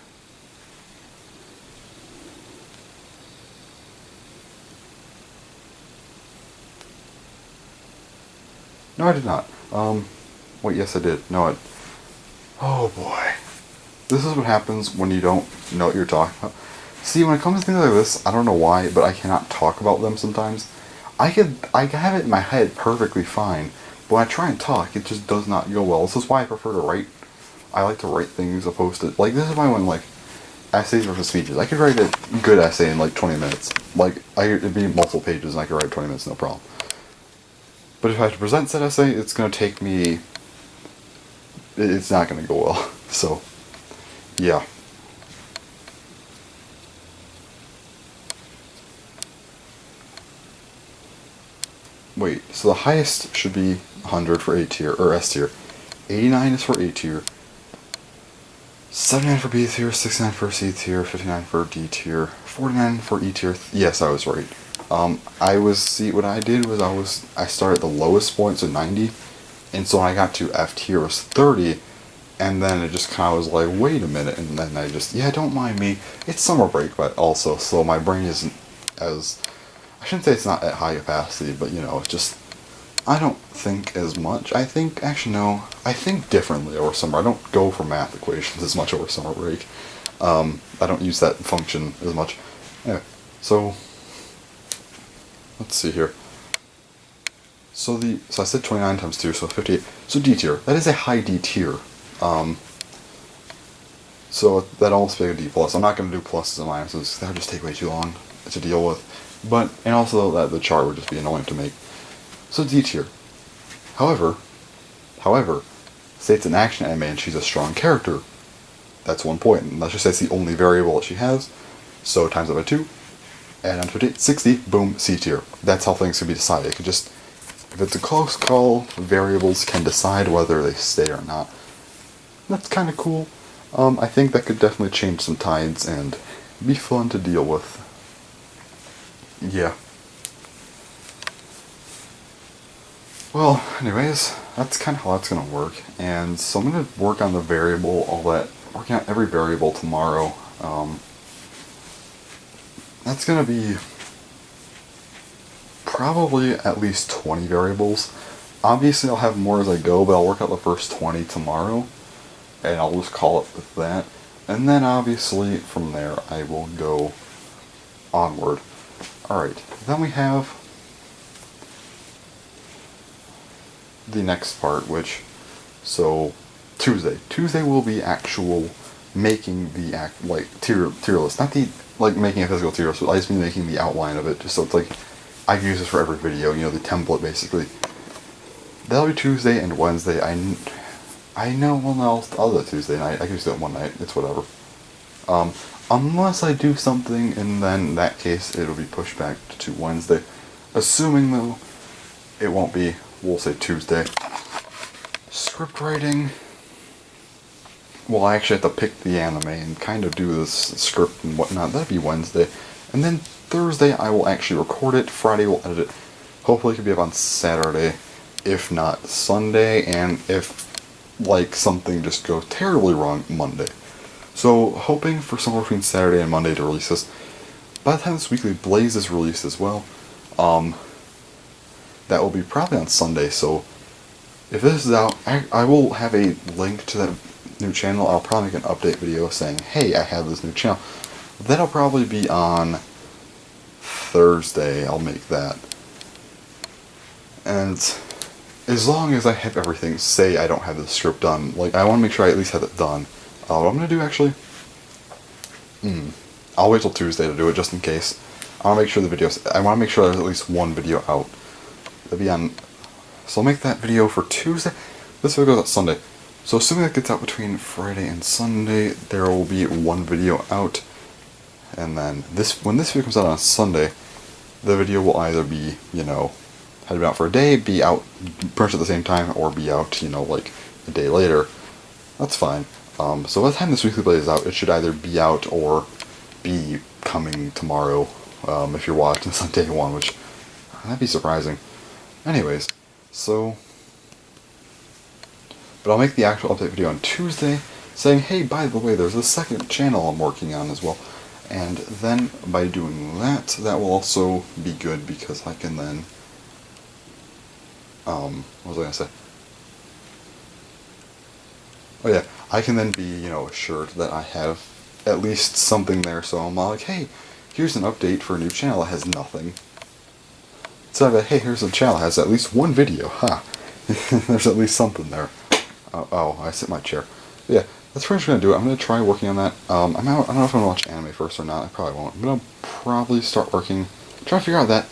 No, I did not. Wait, yes I did. No, oh boy. This is what happens when you don't know what you're talking about. See, when it comes to things like this, I don't know why, but I cannot talk about them sometimes. I have it in my head perfectly fine, but when I try and talk, it just does not go well. This is why I prefer to write. I like to write things opposed to, this is why when, essays versus speeches, I could write a good essay in, 20 minutes. It'd be multiple pages and I could write 20 minutes, no problem. But if I have to present said essay, it's going to take me, it's not going to go well. So, yeah. Wait, so the highest should be 100 for A tier, or S tier. 89 is for A tier. 79 for B tier, 69 for C tier, 59 for D tier, 49 for E tier. Yes, I was right. What I did was I started at the lowest point, so 90, and so when I got to F tier it was 30, and then it just kind of was like, wait a minute, and then don't mind me, it's summer break, but also, so my brain isn't as, I shouldn't say it's not at high capacity, but it's just, I don't think as much. I think differently over summer. I don't go for math equations as much over summer break. I don't use that function as much. Anyway, so let's see here. So I said 29 times 2, so 58. So D tier. That is a high D tier. So that almost makes a D+. I'm not going to do pluses and minuses. That would just take way too long to deal with. But, and also that the chart would just be annoying to make. So D tier. However, say it's an action anime and she's a strong character. That's 1 point. And let's just say it's the only variable that she has. So times that by 2. And on 58, 60, boom, C tier. That's how things can be decided. It could just, if it's a close call, variables can decide whether they stay or not. That's kind of cool. I think that could definitely change some tides and be fun to deal with. Yeah. Well, anyways, that's kind of how that's going to work. And so I'm going to work on the variable, working on every variable tomorrow. That's going to be probably at least 20 variables. Obviously I'll have more as I go, but I'll work out the first 20 tomorrow. And I'll just call it with that. And then obviously from there I will go onward. Alright, then we have the next part, which, so Tuesday. Tuesday will be actual making the tier list. Not the, making a physical tier list, but I just mean making the outline of it, just so it's I can use this for every video, the template basically. That'll be Tuesday and Wednesday. I know, well, no, I'll do it Tuesday night. I can just do it one night. It's whatever. Unless I do something, and then in that case, it'll be pushed back to Wednesday. Assuming, though, it won't be, we'll say Tuesday. Script writing. Well, I actually have to pick the anime and kind of do this script and whatnot. That'd be Wednesday. And then Thursday, I will actually record it. Friday, we'll edit it. Hopefully, it could be up on Saturday. If not, Sunday. And if something just goes terribly wrong, Monday. So, hoping for somewhere between Saturday and Monday to release this. By the time this weekly Blaze is released as well, that will be probably on Sunday, so if this is out, I will have a link to that new channel. I'll probably make an update video saying, hey, I have this new channel. That'll probably be on Thursday, I'll make that. And as long as I have everything, say I don't have the script done, I want to make sure I at least have it done. What I'm going to do, actually, I'll wait till Tuesday to do it, just in case. I want to make sure I want to make sure there's at least one video out. That'll be on, so I'll make that video for Tuesday. This video goes out Sunday. So assuming that gets out between Friday and Sunday, there will be one video out. And then, when this video comes out on Sunday, the video will either be, had been out for a day, be out pretty much at the same time, or be out, a day later. That's fine. So by the time this weekly Blaze is out, it should either be out or be coming tomorrow, if you're watching this on day one, which, that'd be surprising. Anyways, so, but I'll make the actual update video on Tuesday, saying, hey, by the way, there's a second channel I'm working on as well. And then, by doing that, that will also be good, because I can then, what was I going to say? Oh yeah, I can then be, assured that I have at least something there, so I'm like, hey, here's an update for a new channel that has nothing. So I'm like, hey, here's a channel that has at least one video, There's at least something there. Oh, I sit in my chair. But yeah, that's pretty much going to do it. I'm going to try working on that. I don't know if I'm going to watch anime first or not. I probably won't. I'm going to probably start trying to figure out that.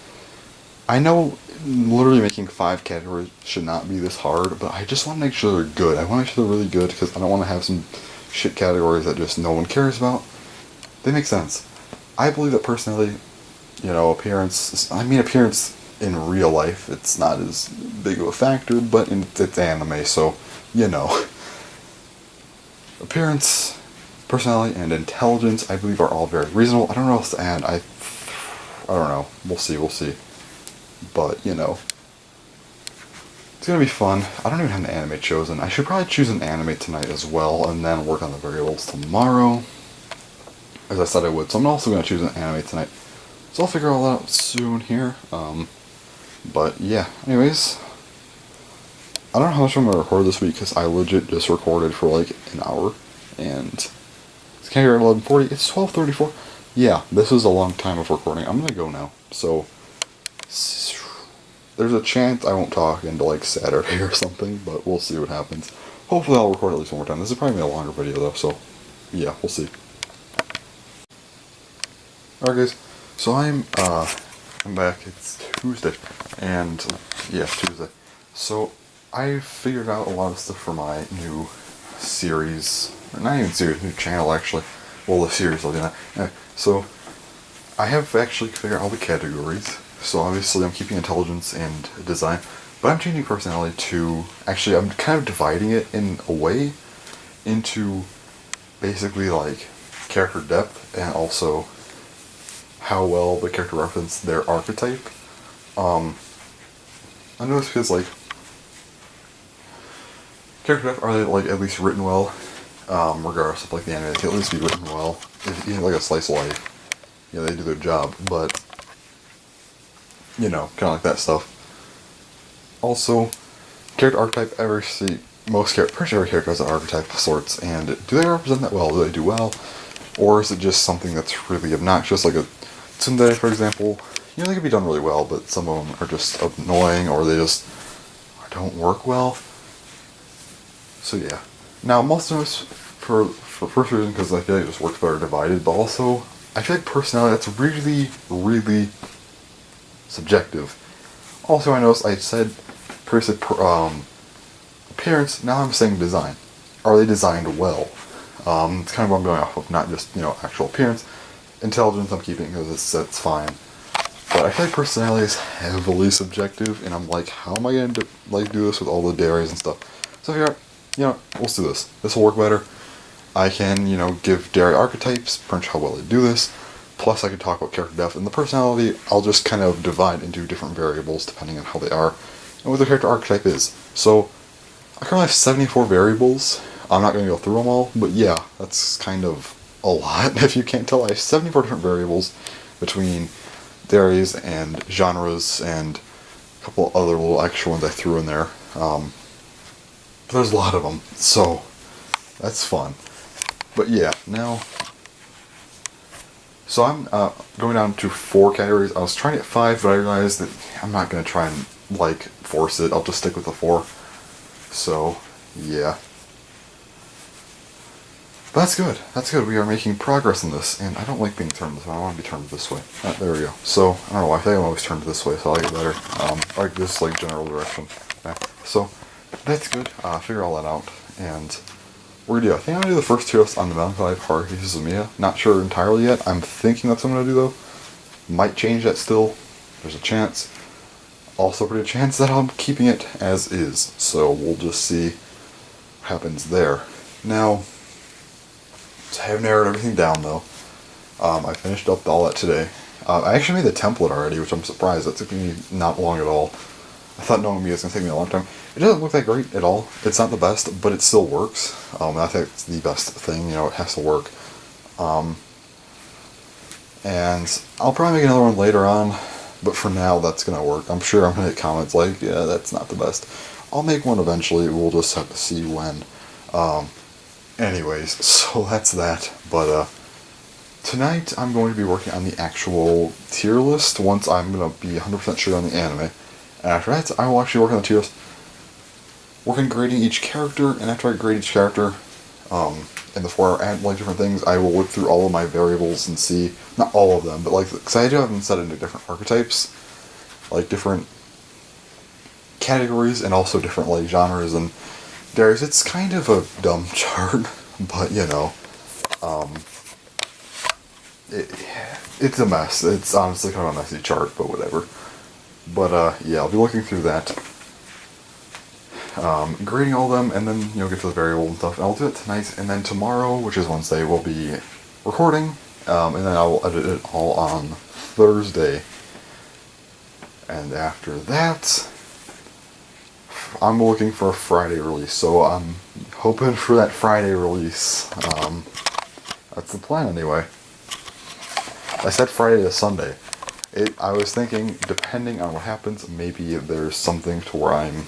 I know literally making 5 categories should not be this hard, but I just want to make sure they're good. I want to make sure they're really good, because I don't want to have some shit categories that just no one cares about. They make sense. I believe that personally, appearance in real life, it's not as big of a factor, but it's anime, so, Appearance, personality, and intelligence, I believe, are all very reasonable. I don't know what else to add. I don't know. We'll see. But, it's gonna be fun. I don't even have an anime chosen. I should probably choose an anime tonight as well, and then work on the variables tomorrow, as I said I would. So I'm also gonna choose an anime tonight. So I'll figure all that out soon here. But yeah, anyways, I don't know how much I'm gonna record this week, because I legit just recorded for an hour, and it's kind of at 11:40. It's 12:34. Yeah, this is a long time of recording. I'm gonna go now. So there's a chance I won't talk into Saturday or something, but we'll see what happens. Hopefully I'll record at least one more time. This is probably a longer video though, so yeah, we'll see. Alright guys, so I'm back. It's Tuesday, and yeah, Tuesday. So I figured out a lot of stuff for my new series, or not even series, new channel actually. Well, the series I'll do that. Anyway, so I have actually figured out all the categories. So obviously I'm keeping intelligence and design, but I'm changing personality to, actually I'm kind of dividing it in a way into basically like character depth and also how well the character represents their archetype. I know this feels like character depth, are they like at least written well? Regardless of like the anime, they can at least be written well. If you have like a slice of life, they do their job, but kind of like that stuff. Also, character archetype, pretty sure every character has an archetype of sorts, and do they represent that well? Do they do well? Or is it just something that's really obnoxious, like a tsundere, for example? They can be done really well, but some of them are just annoying, or they just don't work well. So yeah. Now, most of us, for first reason, because I feel like it just works better divided, but also, I feel like personality, that's really, really subjective. Also, I noticed I said previously appearance, now I'm saying design. Are they designed well? It's kind of what I'm going off of, not just, actual appearance. Intelligence I'm keeping because it's fine. But I feel like personality is heavily subjective, and I'm like, how am I going to do this with all the dairies and stuff? So I figure, let's do this. This will work better. I can, give dairy archetypes, pretty much how well they do this. Plus I can talk about character depth, and the personality I'll just kind of divide into different variables depending on how they are and what the character archetype is. So I currently have 74 variables. I'm not going to go through them all, but yeah, that's kind of a lot. If you can't tell, I have 74 different variables between dairies and genres and a couple other little extra ones I threw in there. There's a lot of them, so that's fun. But yeah, now, so I'm going down to 4 categories. I was trying to get 5, but I realized that I'm not going to try and force it. I'll just stick with the 4. So yeah. But that's good. That's good. We are making progress in this, and I don't like being turned this way. I want to be turned this way. There we go. So I don't know. I think I'm always turned this way, so I like it better. I like this general direction. Okay. So that's good. Figure all that out, and we're gonna do. I think I'm gonna do the first 2 on the Melancholy of Haruhi Suzumiya. Not sure entirely yet. I'm thinking that's what I'm gonna do though. Might change that still. There's a chance. Also, pretty chance that I'm keeping it as is. So we'll just see what happens there. Now, so I have narrowed everything down though. I finished up all that today. I actually made the template already, which I'm surprised. That took me not long at all. I thought knowing me was going to take me a long time. It doesn't look that great at all. It's not the best, but it still works. I think it's the best thing. It has to work. And I'll probably make another one later on, but for now that's going to work. I'm sure I'm going to get comments like, yeah, that's not the best. I'll make one eventually. We'll just have to see when. Anyways, so that's that. But tonight I'm going to be working on the actual tier list once I'm going to be 100% sure on the anime. And after that, I will actually work on the tier list, work on grading each character, and after I grade each character, and before I add different things, I will look through all of my variables and see, not all of them, but because I do have them set into different archetypes, different categories, and also different genres, and it's kind of a dumb chart, but it's a mess. It's honestly kind of a messy chart, but whatever. But yeah, I'll be looking through that, grading all of them, and then get to the variable and stuff. And I'll do it tonight, and then tomorrow, which is Wednesday, we'll be recording, and then I will edit it all on Thursday. And after that, I'm looking for a Friday release, so I'm hoping for that Friday release. That's the plan anyway. I said Friday to Sunday. I was thinking, depending on what happens, maybe there's something to where I'm,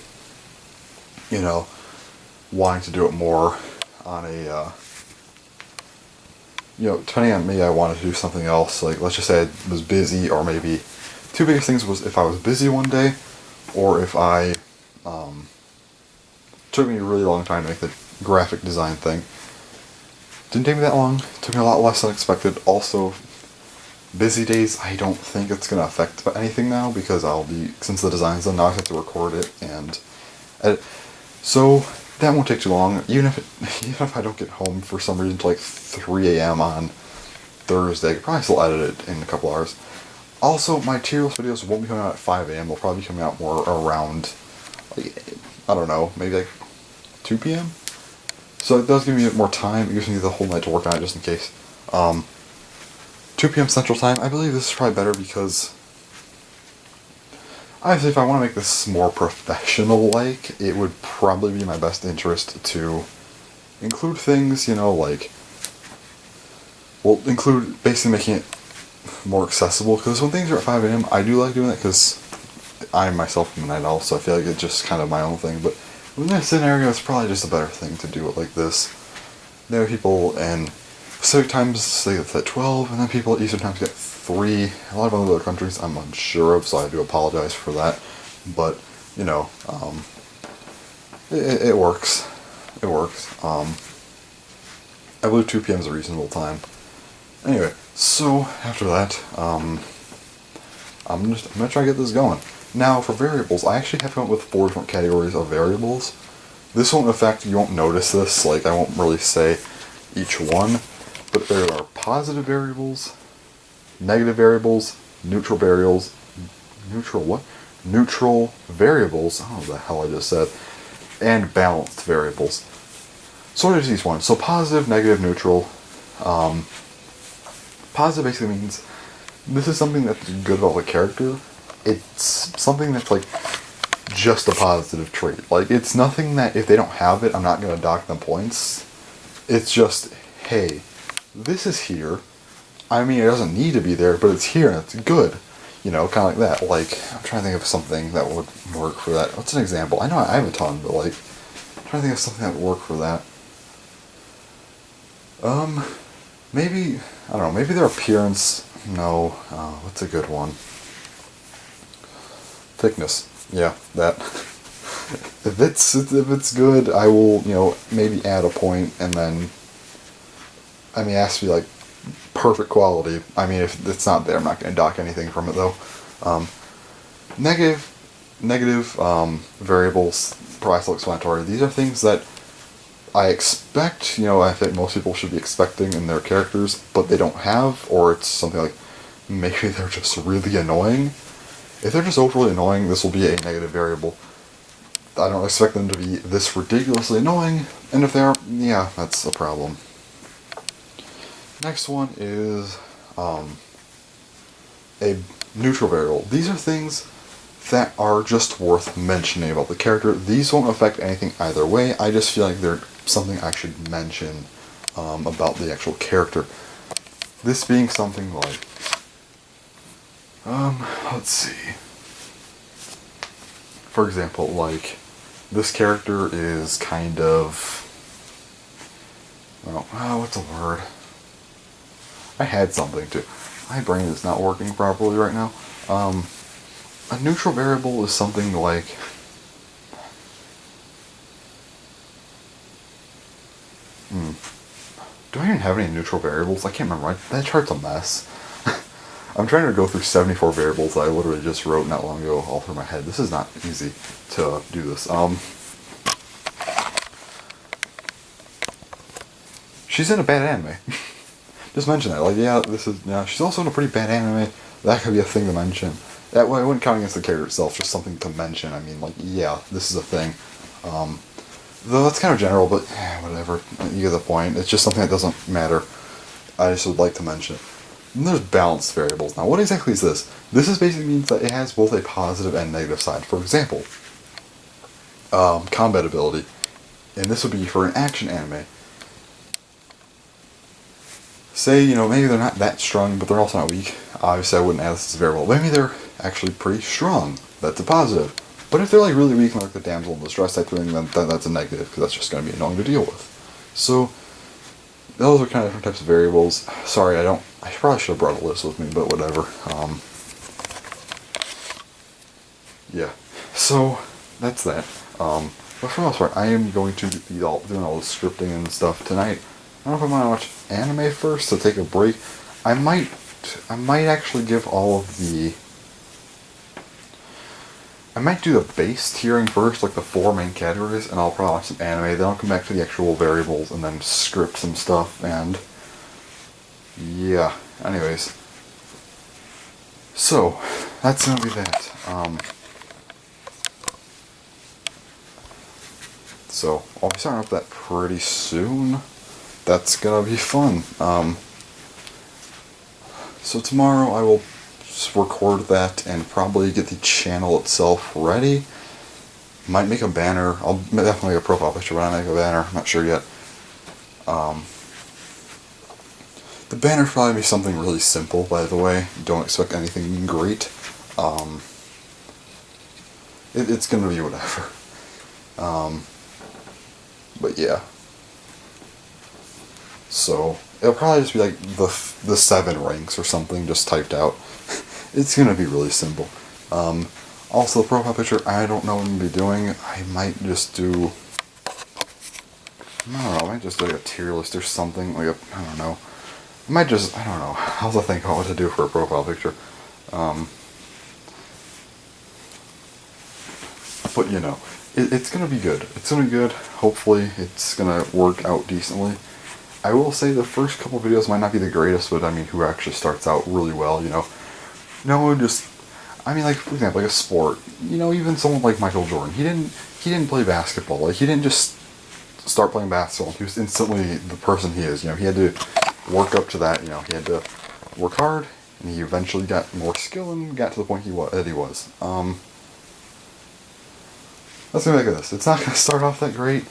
wanting to do it more on a, depending on me, I wanted to do something else. Let's just say I was busy, or maybe 2 biggest things was if I was busy one day, or if I, took me a really long time to make the graphic design thing. Didn't take me that long. Took me a lot less than expected. Also, busy days, I don't think it's going to affect anything now because since the design's done, now I have to record it and edit. So, that won't take too long. Even if I don't get home for some reason till like 3 a.m. on Thursday, I could probably still edit it in a couple hours. Also, my tier list videos won't be coming out at 5 a.m. They'll probably be coming out more around, like, I don't know, maybe like 2 p.m.? So it does give me more time. It gives me the whole night to work on it just in case. 2 p.m. Central Time. I believe this is probably better because obviously if I want to make this more professional-like, it would probably be my best interest to include things, like, well, include basically making it more accessible, because when things are at 5 a.m., I do like doing that because I myself am a night owl, so I feel like it's just kind of my own thing, but in this scenario, it's probably just a better thing to do it like this. There are people in Pacific times say it's at 12, and then people at Eastern times get 3. A lot of other countries I'm unsure of, so I do apologize for that. But, it works. It works. I believe 2 p.m. is a reasonable time. Anyway, so after that, I'm gonna try to get this going. Now, for variables, I actually have come up with 4 different categories of variables. This won't affect, you won't notice this, like, I won't really say each one, but there are positive variables, negative variables, neutral variables, Neutral variables, oh, the hell I just said, and balanced variables. So what is each one? So positive, negative, neutral. Positive basically means this is something that's good about the character. It's something that's like just a positive trait. Like, it's nothing that if they don't have it, I'm not going to dock them points. It's just, hey, this is here. I mean, it doesn't need to be there, but it's here and it's good. Kind of like that. Like, I'm trying to think of something that would work for that. What's an example? I know I have a ton, but like, I'm trying to think of something that would work for that. Maybe, I don't know, maybe their appearance. No, what's a good one? Thickness. Yeah, that. If it's good, I will, maybe add a point, and then, I mean, it has to be like perfect quality. I mean, if it's not there, I'm not going to dock anything from it though. Negative variables, probably self-explanatory. These are things that I expect, I think most people should be expecting in their characters, but they don't have, or it's something like maybe they're just really annoying. If they're just overly annoying, this will be a negative variable. I don't expect them to be this ridiculously annoying, and if they are, yeah, that's a problem. Next one is a neutral variable. These are things that are just worth mentioning about the character. These won't affect anything either way. I just feel like they're something I should mention about the actual character. This being something like, let's see. For example, like, this character is kind of, what's a word? I had something too. My brain is not working properly right now. A neutral variable is something like, do I even have any neutral variables? I can't remember. That chart's a mess. I'm trying to go through 74 variables that I literally just wrote not long ago all through my head. This is not easy to do this. She's in a bad anime. Just mention that. Like, she's also in a pretty bad anime. That could be a thing to mention. That way, I wouldn't count against the character itself, just something to mention. I mean, like, yeah, this is a thing. Though that's kind of general, but whatever. You get the point. It's just something that doesn't matter. I just would like to mention it. And there's balanced variables. Now, what exactly is this? This is basically means that it has both a positive and negative side. For example, combat ability. And this would be for an action anime. Say, maybe they're not that strong, but they're also not weak. Obviously, I wouldn't add this as a variable. Maybe they're actually pretty strong. That's a positive. But if they're like really weak, like the damsel in distress type thing, then that's a negative, because that's just going to be annoying to deal with. So, those are kind of different types of variables. Sorry, I probably should have brought a list with me, but whatever. Yeah. So, that's that. But for the most part, I am going to be doing all the scripting and stuff tonight. I don't know if I want to watch anime first to take a break. I might actually give all of the... I might do the base tiering first, like the 4 main categories, and I'll probably watch some anime, then I'll come back to the actual variables, and then script some stuff, and... yeah, anyways. So, that's gonna be that. So, I'll be starting up that pretty soon. That's gonna be fun. So tomorrow I will record that and probably get the channel itself ready. Might make a banner. I'll definitely make a profile picture, but I might make a banner. I'm not sure yet. The banner will probably be something really simple, by the way. Don't expect anything great. It's gonna be whatever. But yeah. So, it'll probably just be like the 7 ranks or something just typed out. It's gonna be really simple. Also, the profile picture, I don't know what I'm gonna be doing. I might just do... I don't know, I might just do like a tier list or something. Like I don't know. I might just, I don't know. I'll have to think about what to do for a profile picture. But you know, it's gonna be good. It's gonna be good. Hopefully, it's gonna work out decently. I will say the first couple videos might not be the greatest, but I mean, who actually starts out really well, you know? No, just, I mean, like, for example, like a sport. You know, even someone like Michael Jordan, he didn't play basketball. Like, he didn't just start playing basketball. He was instantly the person he is. You know, he had to work up to that. You know, he had to work hard, and he eventually got more skill and got to the point that he was. Let's go back at this. It's not going to start off that great.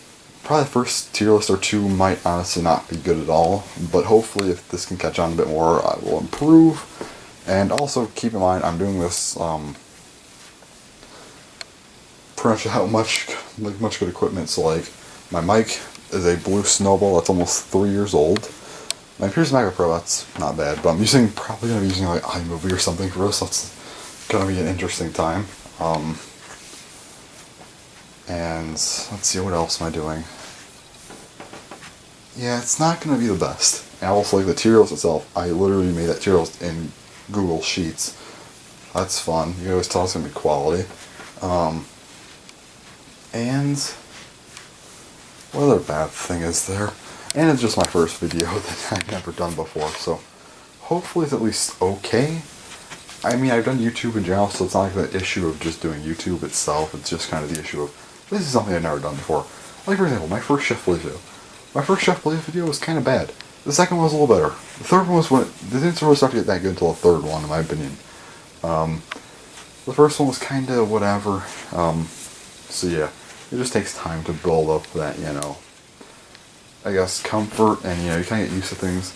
Probably the first tier list or 2 might honestly not be good at all, but hopefully if this can catch on a bit more, I will improve. And also keep in mind, I'm doing this pretty much without much good equipment. So like, my mic is a Blue Snowball that's almost 3 years old. My Pierce Mac Pro, that's not bad, but I'm probably going to be using like iMovie or something for this. That's going to be an interesting time. And let's see, what else am I doing? Yeah, it's not going to be the best. And also, like, the tier list itself, I literally made that tier list in Google Sheets. That's fun. You can always tell it's going to be quality. And what other bad thing is there? And it's just my first video that I've never done before, so hopefully it's at least okay. I mean, I've done YouTube in general, so it's not like the issue of just doing YouTube itself. It's just kind of the issue of, this is something I've never done before. Like, for example, my first Chef Blaze video. My first Chef Blaze video was kind of bad. The second one was a little better. The third one was they didn't really start to get that good until the third one, in my opinion. The first one was kind of whatever. So yeah, it just takes time to build up that, you know, I guess, comfort, and, you know, you kind of get used to things.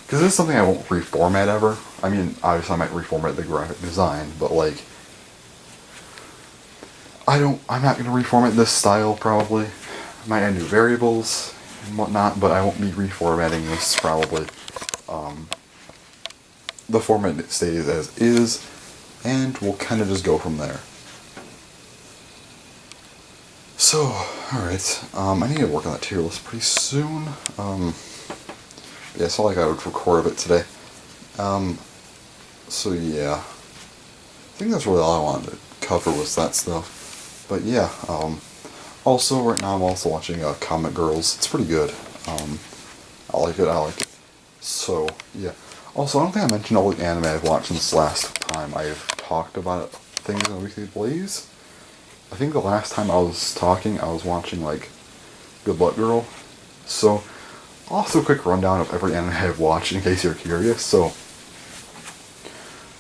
Because this is something I won't reformat ever. I mean, obviously I might reformat the graphic design, but like, I'm not going to reformat this style, probably. I might add new variables and whatnot, but I won't be reformatting this, probably. The format stays as is, and we'll kind of just go from there. So, alright, I need to work on that tier list pretty soon. Yeah, I saw like I would record a bit today. So yeah, I think that's really all I wanted to cover was that stuff. But yeah, also right now I'm also watching Comic Girls. It's pretty good. I like it. So yeah. Also, I don't think I mentioned all the anime I've watched since last time I've talked about things in a Weekly Blaze. I think the last time I was talking, I was watching like Good Luck Girl. So, also a quick rundown of every anime I've watched in case you're curious. So,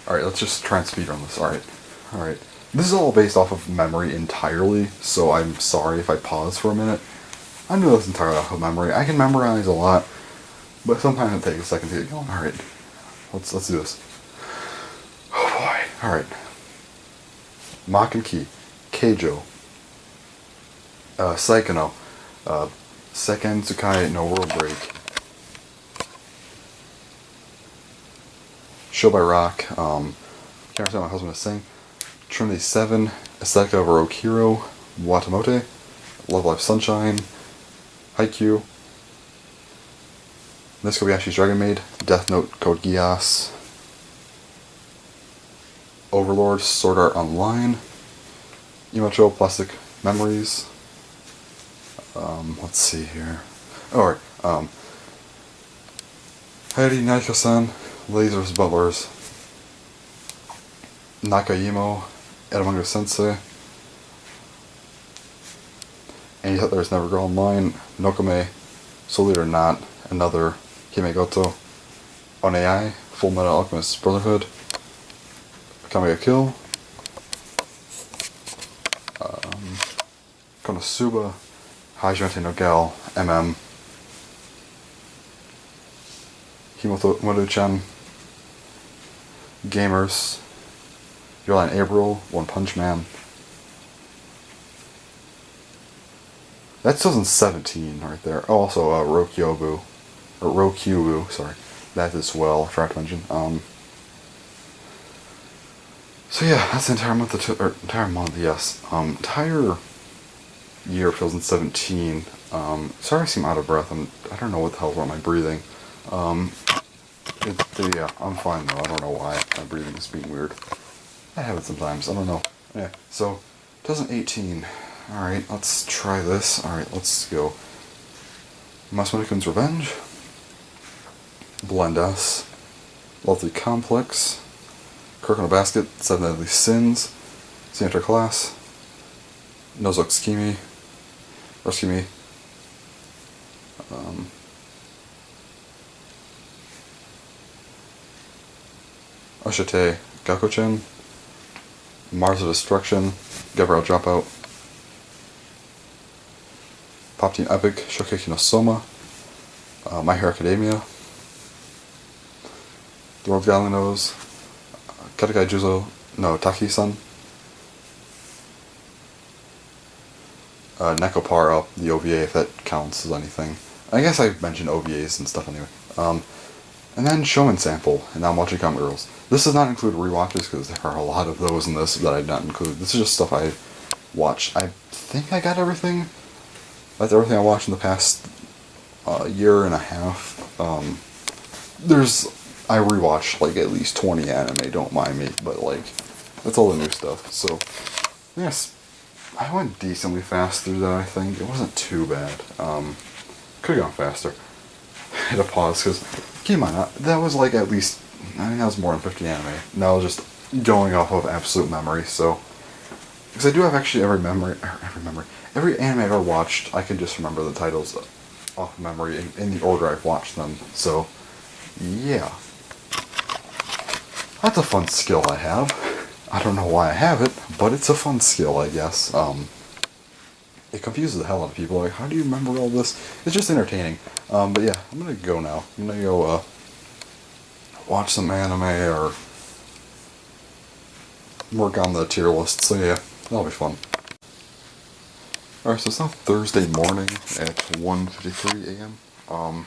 alright, let's just try and speedrun this. Alright. This is all based off of memory entirely, so I'm sorry if I pause for a minute. I'm doing this entirely off of memory. I can memorize a lot, but sometimes it takes a second to get going. Alright, let's do this. Oh boy. Alright. Makan-ki, Keijo, Saikano, Seken Tsukai no World Break, Show by Rock, Can't Understand My Husband is Sing, Trinity 7, Aesthetic of Rogue Hero, Watamote, Love Life Sunshine, Haikyuu, This Kobayashi's Dragon Maid, Death Note Code Geass, Overlord, Sword Art Online, Imocho, Plastic Memories. Let's see here. Alright, Heidi Naiko-san, Lasers Butlers, Nakayimo, Edamango Sensei, and Yet There's Never Girl Online, Nokome, Soul Eater Not, Another, Kimegoto, Onei, Full Metal Alchemist Brotherhood, Kamiga Kill, Konosuba, Hajimete no Gal, MM, Himoto Moru-chan, Gamers, Your Line April, One Punch Man. That's 2017 right there. Oh, also Rokyubu, sorry. That as well, I forgot to mention. So yeah, that's the entire month, yes. Entire year of 2017. Sorry I seem out of breath. I don't know what the hell's wrong with my breathing. Yeah, I'm fine though. I don't know why my breathing is being weird. I have it sometimes. I don't know. Yeah. So 2018. All right, let's try this. All right, let's go. Masamune-kun's Revenge. Blend S. Lovely Complex. Kirk in a Basket. Seven Deadly Sins. Santa Class. Nozotsukimi. Rescue Me. Oshite Gakuchen, Mars of Destruction, Gabriel Dropout, Pop Team Epic, Shokeki no Soma, My Hero Academia, The World God Only Knows, Katekai Juzo no Taki-san, Neko Paro, the OVA, if that counts as anything. I guess I mentioned OVAs and stuff anyway. And then Showman Sample, and now I'm watching Comic Girls. This does not include rewatches, because there are a lot of those in this that I did not include. This is just stuff I watched. I think I got everything. That's everything I watched in the past year and a half. I rewatched like at least 20 anime, don't mind me, but like, that's all the new stuff. So, yes, I went decently fast through that, I think. It wasn't too bad. Could have gone faster. I had to pause, because, keep in mind, that was like at least, I think that was more than 50 anime. Now I was just going off of absolute memory, so, because I do have actually every anime I've ever watched, I can just remember the titles off memory in the order I've watched them, so, yeah. That's a fun skill I have. I don't know why I have it, but it's a fun skill, I guess. It confuses the hell out of people, like, how do you remember all this? It's just entertaining. But yeah, I'm gonna go now. I'm gonna go, watch some anime or work on the tier list, so yeah, that'll be fun. Alright, so it's now Thursday morning at 1:53 a.m. I'm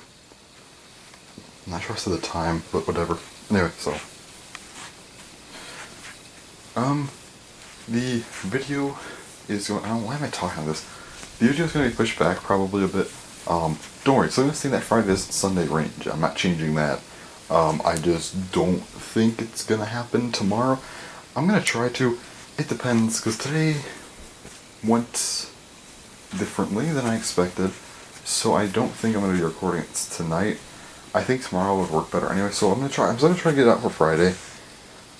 not sure I said the time, but whatever. Anyway, so. The video is going, why am I talking on this? The video is going to be pushed back probably a bit. Don't worry, so I'm going to stay in that Friday to Sunday range. I'm not changing that. I just don't think it's going to happen tomorrow. I'm going to try to. It depends, because today went differently than I expected. So I don't think I'm going to be recording it tonight. I think tomorrow would work better anyway, so I'm going to try to get it out for Friday.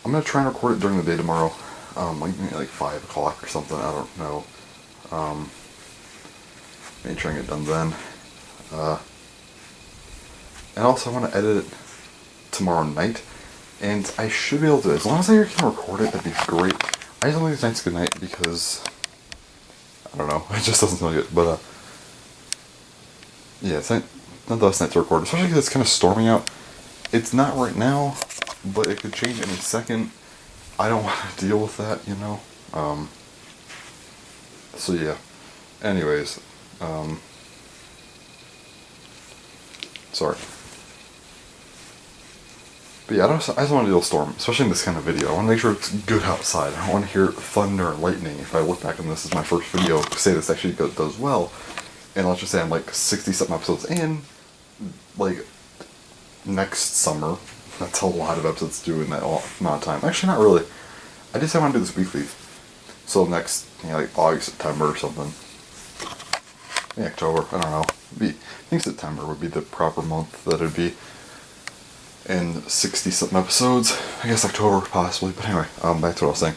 I'm going to try and record it during the day tomorrow. Like 5 o'clock or something, I don't know. Maybe try and get done then. And also I want to edit it tomorrow night. And I should be able to, as long as I can record it, that'd be great. I just don't think tonight's a good night because, I don't know, it just doesn't sound good. But, yeah, it's not the best night to record, especially because it's kind of storming out. It's not right now, but it could change any second. I don't want to deal with that, you know. So yeah. Anyways, sorry. But yeah, I just want to deal with storm, especially in this kind of video. I want to make sure it's good outside. I don't want to hear thunder and lightning. If I look back on this as my first video, say this actually does well, and let's just say I'm like 60-something episodes in, like, next summer. That's a lot of episodes to do in that amount of time. Actually, not really. I just want to do this weekly. So next, like August, September or something. Maybe October, I don't know. I think September would be the proper month that it'd be. In 60-something episodes. I guess October, possibly. But anyway, back to what I was saying.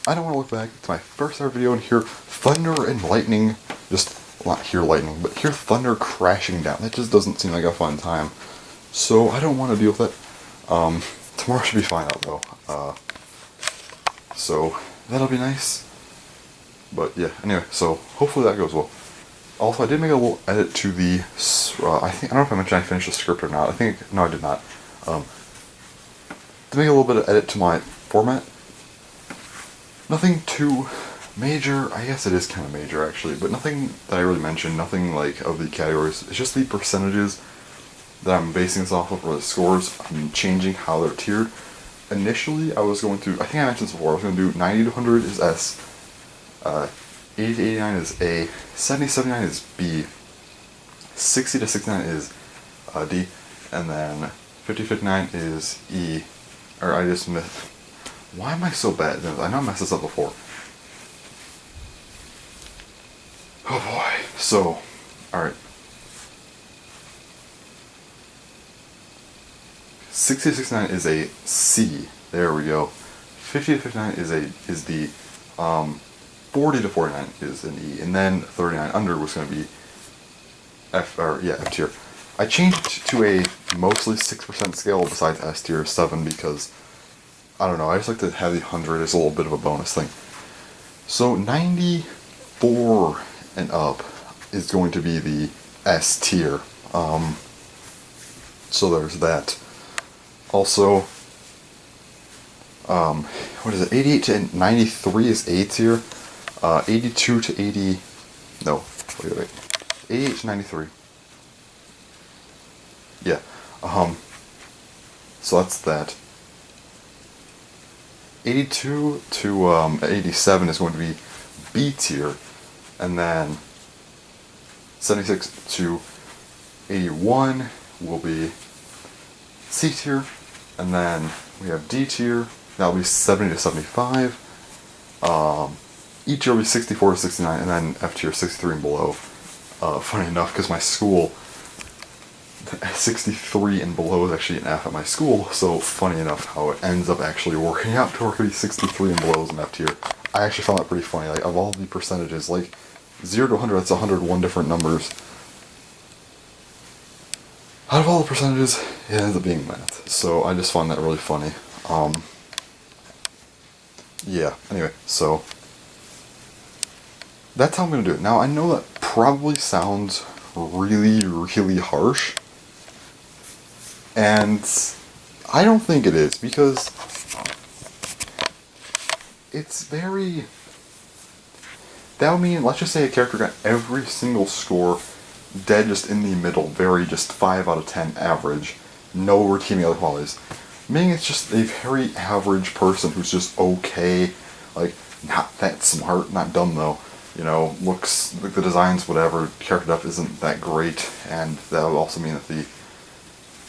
I don't want to look back to my first ever video and hear thunder and lightning. Just, not hear lightning, but hear thunder crashing down. That just doesn't seem like a fun time. So I don't want to deal with it. Tomorrow should be fine out though. So that'll be nice. But yeah, anyway, so hopefully that goes well. Also, I did make a little edit to the, I don't know if I mentioned I finished the script or not. No, I did not. To make a little bit of edit to my format. Nothing too major. I guess it is kind of major actually, but nothing that I really mentioned. Nothing like of the categories. It's just the percentages that I'm basing this off of, or the scores. I'm changing how they're tiered. Initially, I was going to, I think I mentioned this before, I was going to do 90 to 100 is S, 80 to 89 is A, 70 to 79 is B, 60 to 69 is D, and then 50 to 59 is E, or I just missed. Why am I so bad at this? I know I messed this up before. Oh boy. So, alright. 60 to 69 is a C. There we go. 50 to 59 is D. 40 to 49 is an E. And then 39 under was going to be F tier. I changed it to a mostly 6% scale besides S tier 7 because, I don't know, I just like to have the 100 as a little bit of a bonus thing. So 94 and up is going to be the S tier. So there's that. Also, what is it? 88 to 93 is A tier. 82 to 80. No, wait. 88 to 93. Yeah. So that's that. 82 to 87 is going to be B tier, and then 76 to 81 will be C tier, and then we have D tier. That'll be 70 to 75. E tier will be 64 to 69, and then F tier 63 and below. Funny enough, because my school, 63 and below is actually an F at my school, so funny enough how it ends up actually working out to work at 63 and below is an F tier. I actually found that pretty funny, like, of all the percentages, like, 0 to 100, that's 101 different numbers. Out of all the percentages, it ends up being math, so I just found that really funny. Yeah, anyway, so that's how I'm going to do it. Now, I know that probably sounds really, really harsh, and I don't think it is, because it's very... That would mean, let's just say a character got every single score dead just in the middle, very just 5 out of 10 average, no redeeming other qualities. Meaning it's just a very average person who's just okay, like, not that smart, not dumb though, you know, looks, like the designs, whatever, character depth isn't that great, and that would also mean that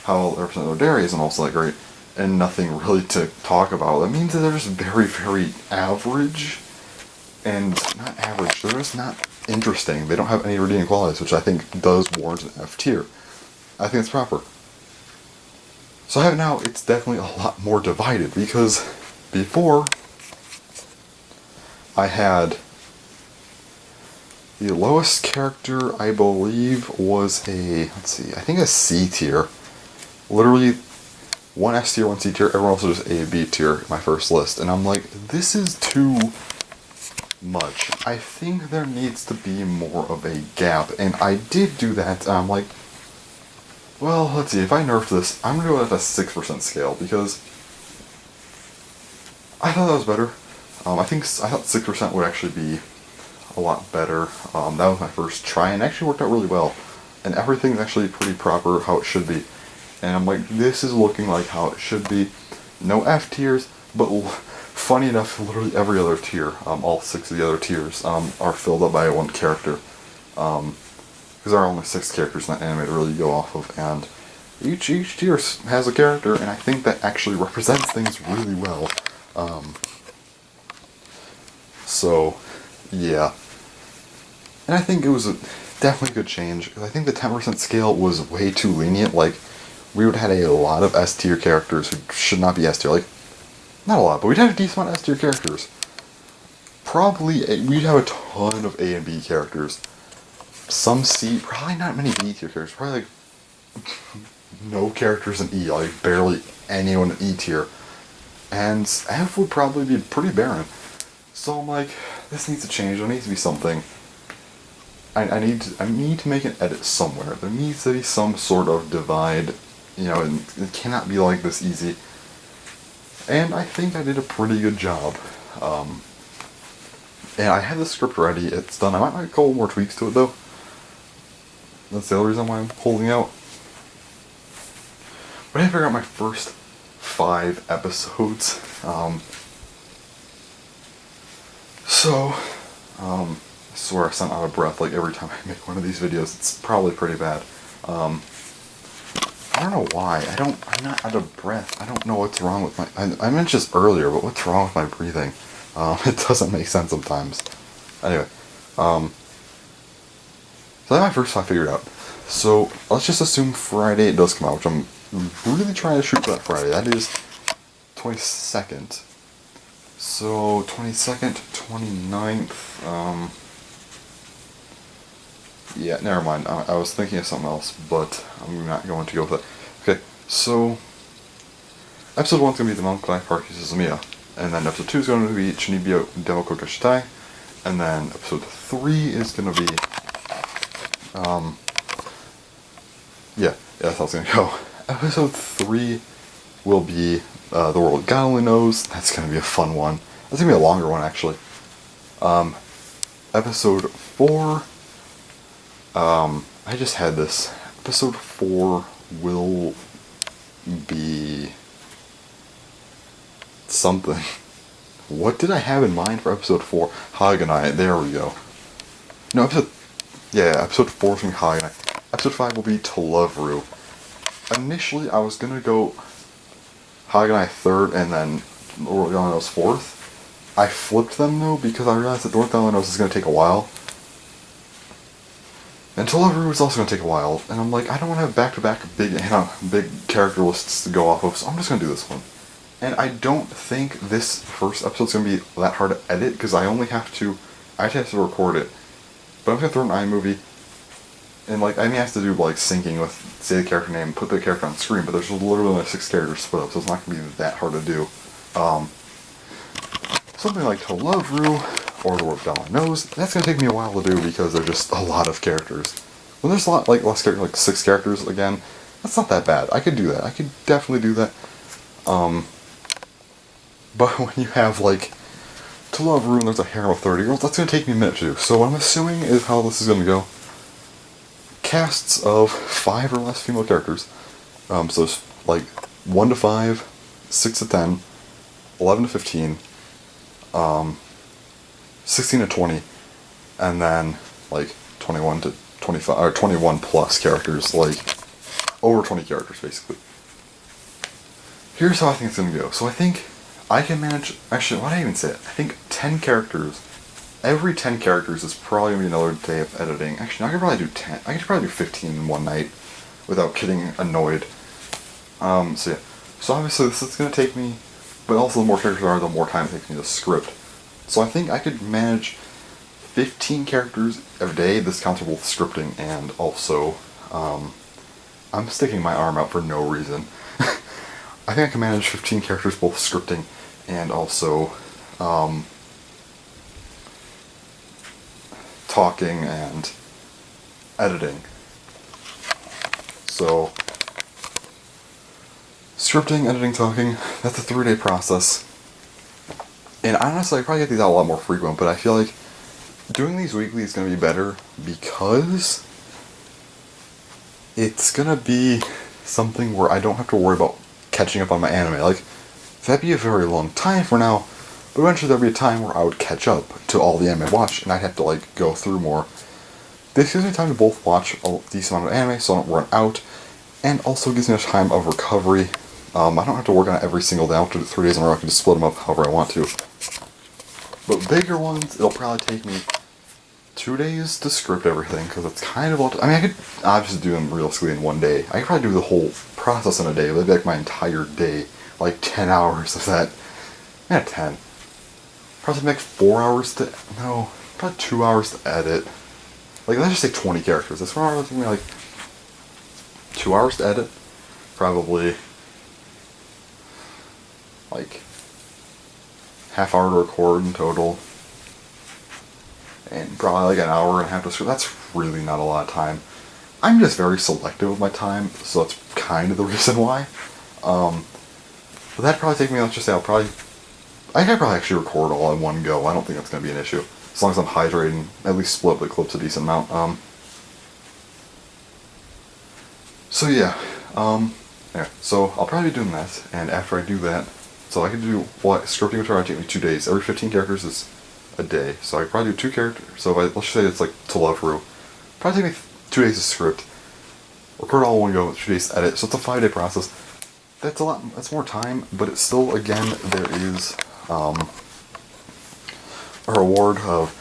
how they're represented Dairy isn't also that great, and nothing really to talk about. That means that they're just very, very average, and not average, they're just not interesting. They don't have any redeeming qualities, which I think does warrant an F tier. I think it's proper. So I have now, it's definitely a lot more divided, because before I had the lowest character, I believe, was a, let's see, I think a C tier. Literally, one S tier, one C tier, everyone else was just A, B tier in my first list. And I'm like, this is too much. I think there needs to be more of a gap. And I did do that, and I'm like, well, let's see, if I nerf this, I'm going to do it at a 6% scale, because I thought that was better. I thought 6% would actually be a lot better. That was my first try, and it actually worked out really well. And everything's actually pretty proper how it should be. And I'm like, this is looking like how it should be. No F tiers, but funny enough, literally every other tier, all 6 of the other tiers, are filled up by one character. Because there are only 6 characters in that anime to really go off of, and Each tier has a character, and I think that actually represents things really well. So, yeah. And I think it was a definitely good change, because I think the 10% scale was way too lenient. Like, we would have had a lot of S tier characters who should not be S tier. Like, not a lot, but we'd have a decent amount of S tier characters. We'd have a ton of A and B characters. Some C, probably not many B tier characters. Probably like no characters in E, like barely anyone in E tier. And F would probably be pretty barren. So I'm like, this needs to change. There needs to be something. I need to make an edit somewhere. There needs to be some sort of divide. And it cannot be like this easy. And I think I did a pretty good job. And I have the script ready. It's done. I might make a couple more tweaks to it though. That's the other reason why I'm holding out. But I figured out my first 5 episodes. I swear I sound out of breath like every time I make one of these videos. It's probably pretty bad. I don't know why. I'm not out of breath. I don't know what's wrong with my... I mentioned this earlier, but what's wrong with my breathing? It doesn't make sense sometimes. Anyway, so that's my first 5 figured out. So let's just assume Friday it does come out, which I'm really trying to shoot for that Friday. That is 22nd. So 22nd, 29th, yeah, never mind. I was thinking of something else, but I'm not going to go with it. Okay, so episode 1 is going to be the Melancholy Park Suzumiya, and then episode 2 is going to be Chunibyo Demo Koka Shitai, and then episode 3 is going to be, yeah, that's how it's going to go. Episode 3 will be The World God Only Knows. That's going to be a fun one. That's going to be a longer one, actually. Episode 4... I just had this. Episode 4 will be something. What did I have in mind for episode 4? Haganai. There we go. No, episode 4 is going to be Haganai. Episode 5 will be To Love Ru. Initially, I was going to go Haganai 3rd and then North Gallinos 4th. I flipped them though because I realized that North Gallinos is going to take a while. And To Love Ru is also going to take a while, and I'm like, I don't want to have back-to-back big character lists to go off of, so I'm just going to do this one. And I don't think this first episode's going to be that hard to edit, because I have to record it. But I'm going to throw an iMovie, and I have to do syncing with, say the character name, put the character on screen, but there's literally only 6 characters split up, so it's not going to be that hard to do. Something like To Love Ru, or The World God Only Knows, that's going to take me a while to do because there's just a lot of characters. When there's a lot, less characters, 6 characters again, that's not that bad. I could do that. I could definitely do that. But when you have, To Love Ru and there's a harem of 30 girls, that's going to take me a minute to do. So what I'm assuming is how this is going to go. Casts of 5 or less female characters. So it's 1 to 5, 6 to 10, 11 to 15, 16 to 20, and then 21 to 25, or 21 plus characters, over 20 characters basically. Here's how I think it's gonna go. So I think I can manage, actually, what did I even say? I think 10 characters, every 10 characters is probably gonna be another day of editing. Actually, I could probably do 10, I could probably do 15 in one night without getting annoyed. So yeah, so obviously this is gonna take me, but also the more characters there are, the more time it takes me to script. So I think I could manage 15 characters every day. This counts for both scripting and also, I'm sticking my arm out for no reason. I think I can manage 15 characters, both scripting and also, talking and editing. So, scripting, editing, talking, that's a 3-day process. And honestly, I probably get these out a lot more frequent, but I feel like doing these weekly is going to be better because it's going to be something where I don't have to worry about catching up on my anime. That'd be a very long time for now, but eventually there'll be a time where I would catch up to all the anime I watch, and I'd have to, go through more. This gives me time to both watch a decent amount of anime, so I don't run out, and also gives me a time of recovery. I don't have to work on it every single day. I don't have to do 3 days in a row. I can just split them up however I want to. But bigger ones, it'll probably take me 2 days to script everything, because it's kind of a lot. I mean, I could obviously do them realistically in 1 day. I could probably do the whole process in a day, but it'd be like my entire day, like 10 hours of that. Yeah, 10. Probably make 4 hours to, no, probably 2 hours to edit. Like, let's just say 20 characters. That's probably taking me like 2 hours to edit. Probably like half hour to record in total. And probably like an hour and a half to script. That's really not a lot of time. I'm just very selective with my time, so that's kind of the reason why. But that'd probably take me, let's just say I could probably actually record all in one go. I don't think that's going to be an issue. As long as I'm hydrating, at least split the clips a decent amount. So yeah, so I'll probably be doing that, and after I do that, so I can do, scripting would probably take me 2 days. Every 15 characters is a day, so I could probably do 2 characters, so let's just say it's like to love through. Probably take me 2 days to script, record all in one go, 2 days to edit, so it's a 5-day process. That's more time, but it's still, again, there is, a reward of,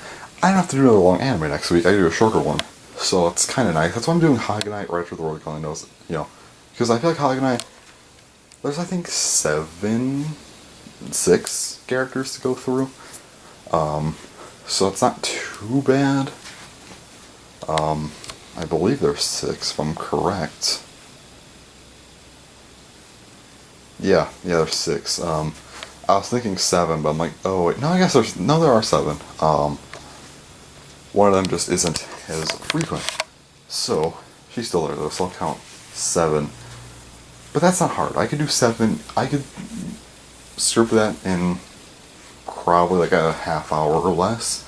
I don't have to do another long anime next week, I can do a shorter one. So it's kind of nice. That's why I'm doing Haganai right after the World Calling knows, because I feel like Haganai, there's I think 6 characters to go through. So it's not too bad. I believe there's 6 if I'm correct. Yeah, there's 6. I was thinking 7, but I'm like, oh wait, no, I guess there are 7. One of them just isn't as frequent. So, she's still there though, so I'll count 7. But that's not hard. I could do 7, I could script that in probably like a half hour or less.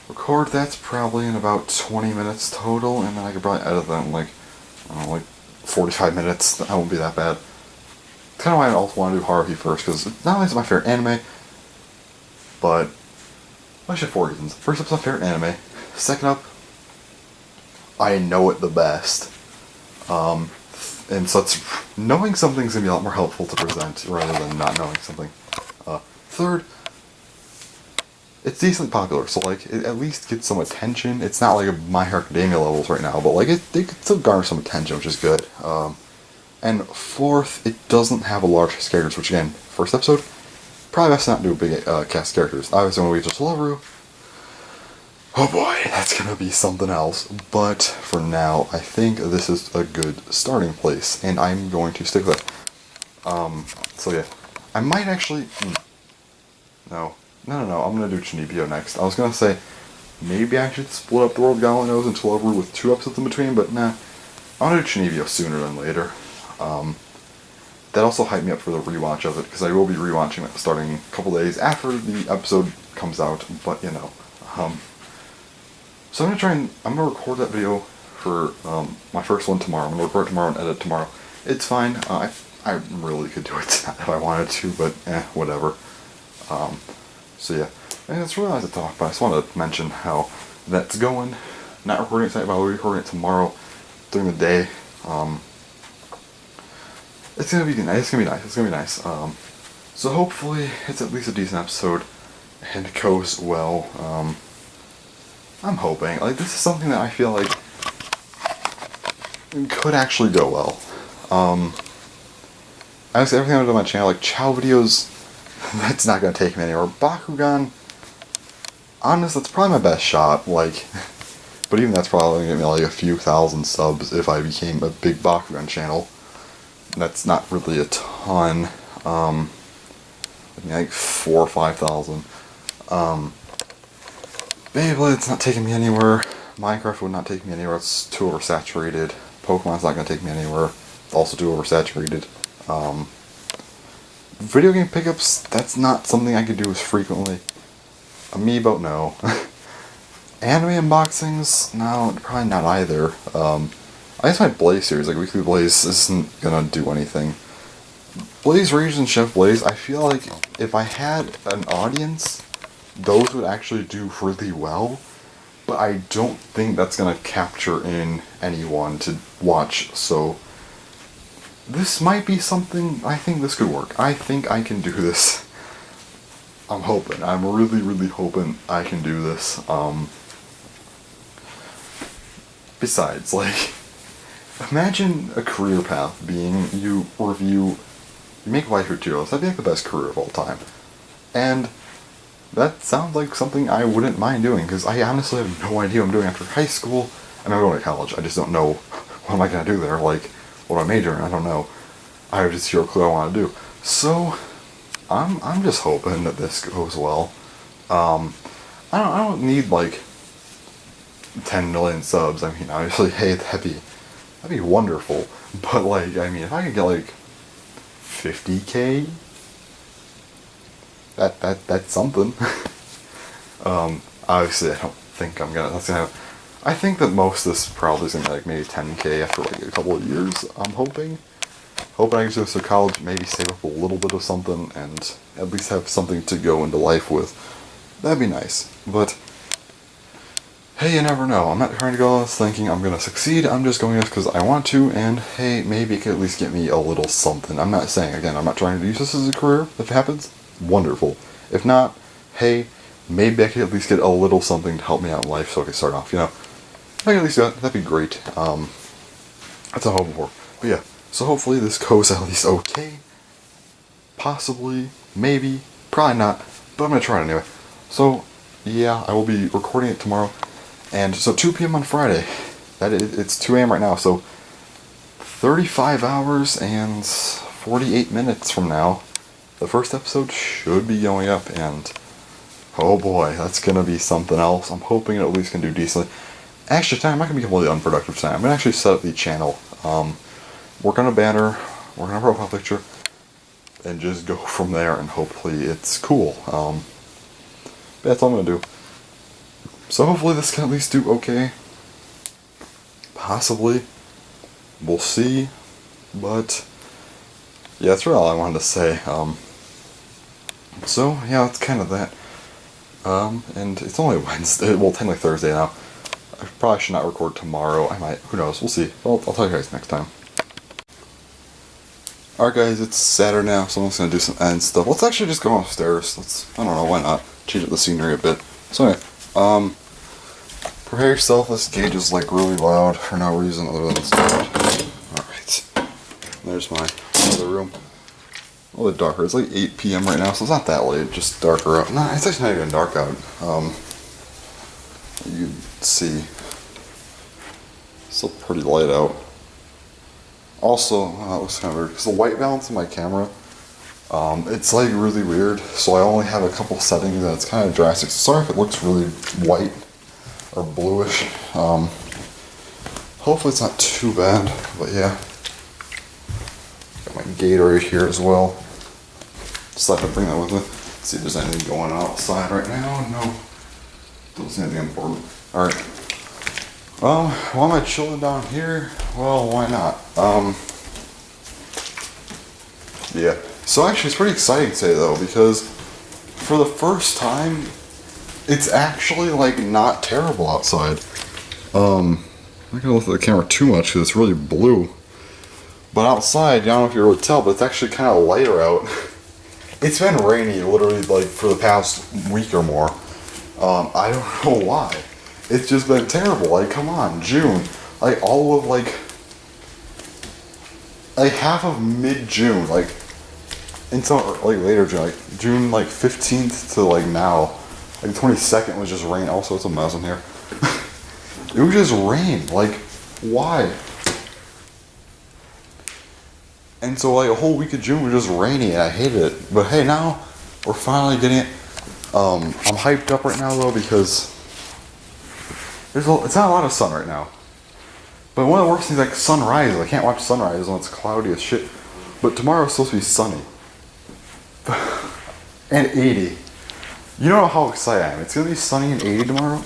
Record that's probably in about 20 minutes total, and then I could probably edit that in like 45 minutes. That won't be that bad. That's kind of why I also want to do Haruhi first, because not only is it my favorite anime, but actually 4 reasons. First up, it's my favorite anime. Second up, I know it the best. And so knowing something's going to be a lot more helpful to present rather than not knowing something. Third, it's decently popular, so like it at least gets some attention. It's not like My Hero Academia levels right now, but like it could still garner some attention, which is good. And fourth, it doesn't have a large cast of characters, which again, first episode, probably best not do a big cast of characters. Obviously, when we just Loveru, oh boy, that's gonna be something else. But for now, I think this is a good starting place, and I'm going to stick with it. So yeah, I might actually. No, I'm gonna do Chunibyo next. I was gonna say maybe I should split up the World God Only Knows into Loveru with 2 episodes in between, but nah, I'm gonna do Chunibyo sooner than later. That also hyped me up for the rewatch of it, because I will be rewatching it starting a couple days after the episode comes out, but so I'm gonna record that video for my first one tomorrow. I'm gonna record it tomorrow and edit tomorrow. It's fine. I really could do it if I wanted to, but whatever. So yeah, and it's really nice to talk, but I just wanted to mention how that's going. Not recording it tonight, but I'll be recording it tomorrow during the day. It's gonna be nice. So hopefully it's at least a decent episode and it goes well. I'm hoping. Like, this is something that I feel like could actually go well. Honestly, everything I've done on my channel, like Chow videos, that's not gonna take me anywhere. Bakugan, honest, that's probably my best shot. Like, but even that's probably gonna get me like a few thousand subs if I became a big Bakugan channel. That's not really a ton. Like 4,000 or 5,000. Beyblade's not taking me anywhere. Minecraft would not take me anywhere. It's too oversaturated. Pokemon's not gonna take me anywhere. It's also too oversaturated. Video game pickups, that's not something I could do as frequently. Amiibo, no. Anime unboxings, no, probably not either. I guess my Blaze series, like Weekly Blaze, isn't gonna do anything. Blaze Rage and Chef Blaze, I feel like if I had an audience, those would actually do really well. but I don't think that's gonna capture in anyone to watch, so this might be something. I think this could work. I think I can do this. I'm hoping. I'm really, really hoping I can do this. Besides, like, imagine a career path being you make life materials. That'd be like the best career of all time. And that sounds like something I wouldn't mind doing, because I honestly have no idea what I'm doing after high school. I'm not going to college. I just don't know what am I going to do there. Like, what do I major in? I don't know. I have just zero clue what I want to do. So, I'm just hoping that this goes well. I don't need like 10 million subs. I mean, obviously, hey, that'd be wonderful. But like, I mean, if I could get like 50K, that's something. Obviously, I don't think that's gonna happen. I think that most of this probably is gonna be like maybe 10K after like a couple of years. I'm hoping I can go to college, maybe save up a little bit of something, and at least have something to go into life with. That'd be nice. But hey, you never know. I'm not trying to go on this thinking I'm gonna succeed. I'm just going this because I want to, and hey, maybe it could at least get me a little something. I'm not saying, again, I'm not trying to use this as a career. If it happens, wonderful. If not, hey, maybe I could at least get a little something to help me out in life so I can start off, you know. If I could at least do that, that'd be great. That's what I'm hoping for. But yeah, so hopefully this goes at least okay. Possibly, maybe, probably not, but I'm gonna try it anyway. So, yeah, I will be recording it tomorrow. And so 2 p.m. on Friday. It's 2 a.m. right now, so 35 hours and 48 minutes from now, the first episode should be going up, and oh boy, that's gonna be something else. I'm hoping it at least can do decently. Actually, tonight I'm not gonna be completely unproductive tonight. I'm gonna actually set up the channel, work on a banner, work on a profile picture, and just go from there, and hopefully it's cool. But that's all I'm gonna do. So hopefully this can at least do okay. Possibly. We'll see. But yeah, that's really all I wanted to say. So yeah, that's kind of that. And it's only Wednesday, well, technically Thursday now. I probably should not record tomorrow. I might, who knows, we'll see. I'll tell you guys next time. Alright guys, it's Saturday now, so I'm just gonna do some end stuff. Let's actually just go upstairs. I don't know, why not? Change up the scenery a bit. So anyway, prepare yourself. This gauge is like really loud for no reason other than it's loud. Alright. There's my other room. A little bit darker. It's like 8 p.m. right now, so it's not that late, just darker out. No, it's actually not even dark out. You can see. It's still pretty light out. Also, it looks kind of weird, because the white balance of my camera, it's like really weird, so I only have a couple settings and it's kind of drastic. So sorry if it looks really white or bluish. Hopefully it's not too bad, but yeah. Got my Gatorade here as well. Just thought I'd bring that with me. See if there's anything going on outside right now. No. Don't see anything important. Alright. Why am I chilling down here? Well, why not? Yeah. So actually it's pretty exciting today though, because for the first time, it's actually like not terrible outside. I'm not gonna look at the camera too much because it's really blue. But outside, I don't know if you can really tell, but it's actually kind of lighter out. It's been rainy literally like for the past week or more. I don't know why. It's just been terrible. Like, come on, June. Like all of like half of mid-June, like until like later June, like June like 15th to like now. Like 22nd was just rain. Also, it's a mess in here. It was just rain. Like, why? And so like a whole week of June was just rainy and I hated it. But hey, now we're finally getting it. I'm hyped up right now though because it's not a lot of sun right now. But one of the worst things, like sunrise, I can't watch sunrise when it's cloudy as shit. But tomorrow's supposed to be sunny. And 80. You know how excited I am. It's gonna be sunny and 80 tomorrow.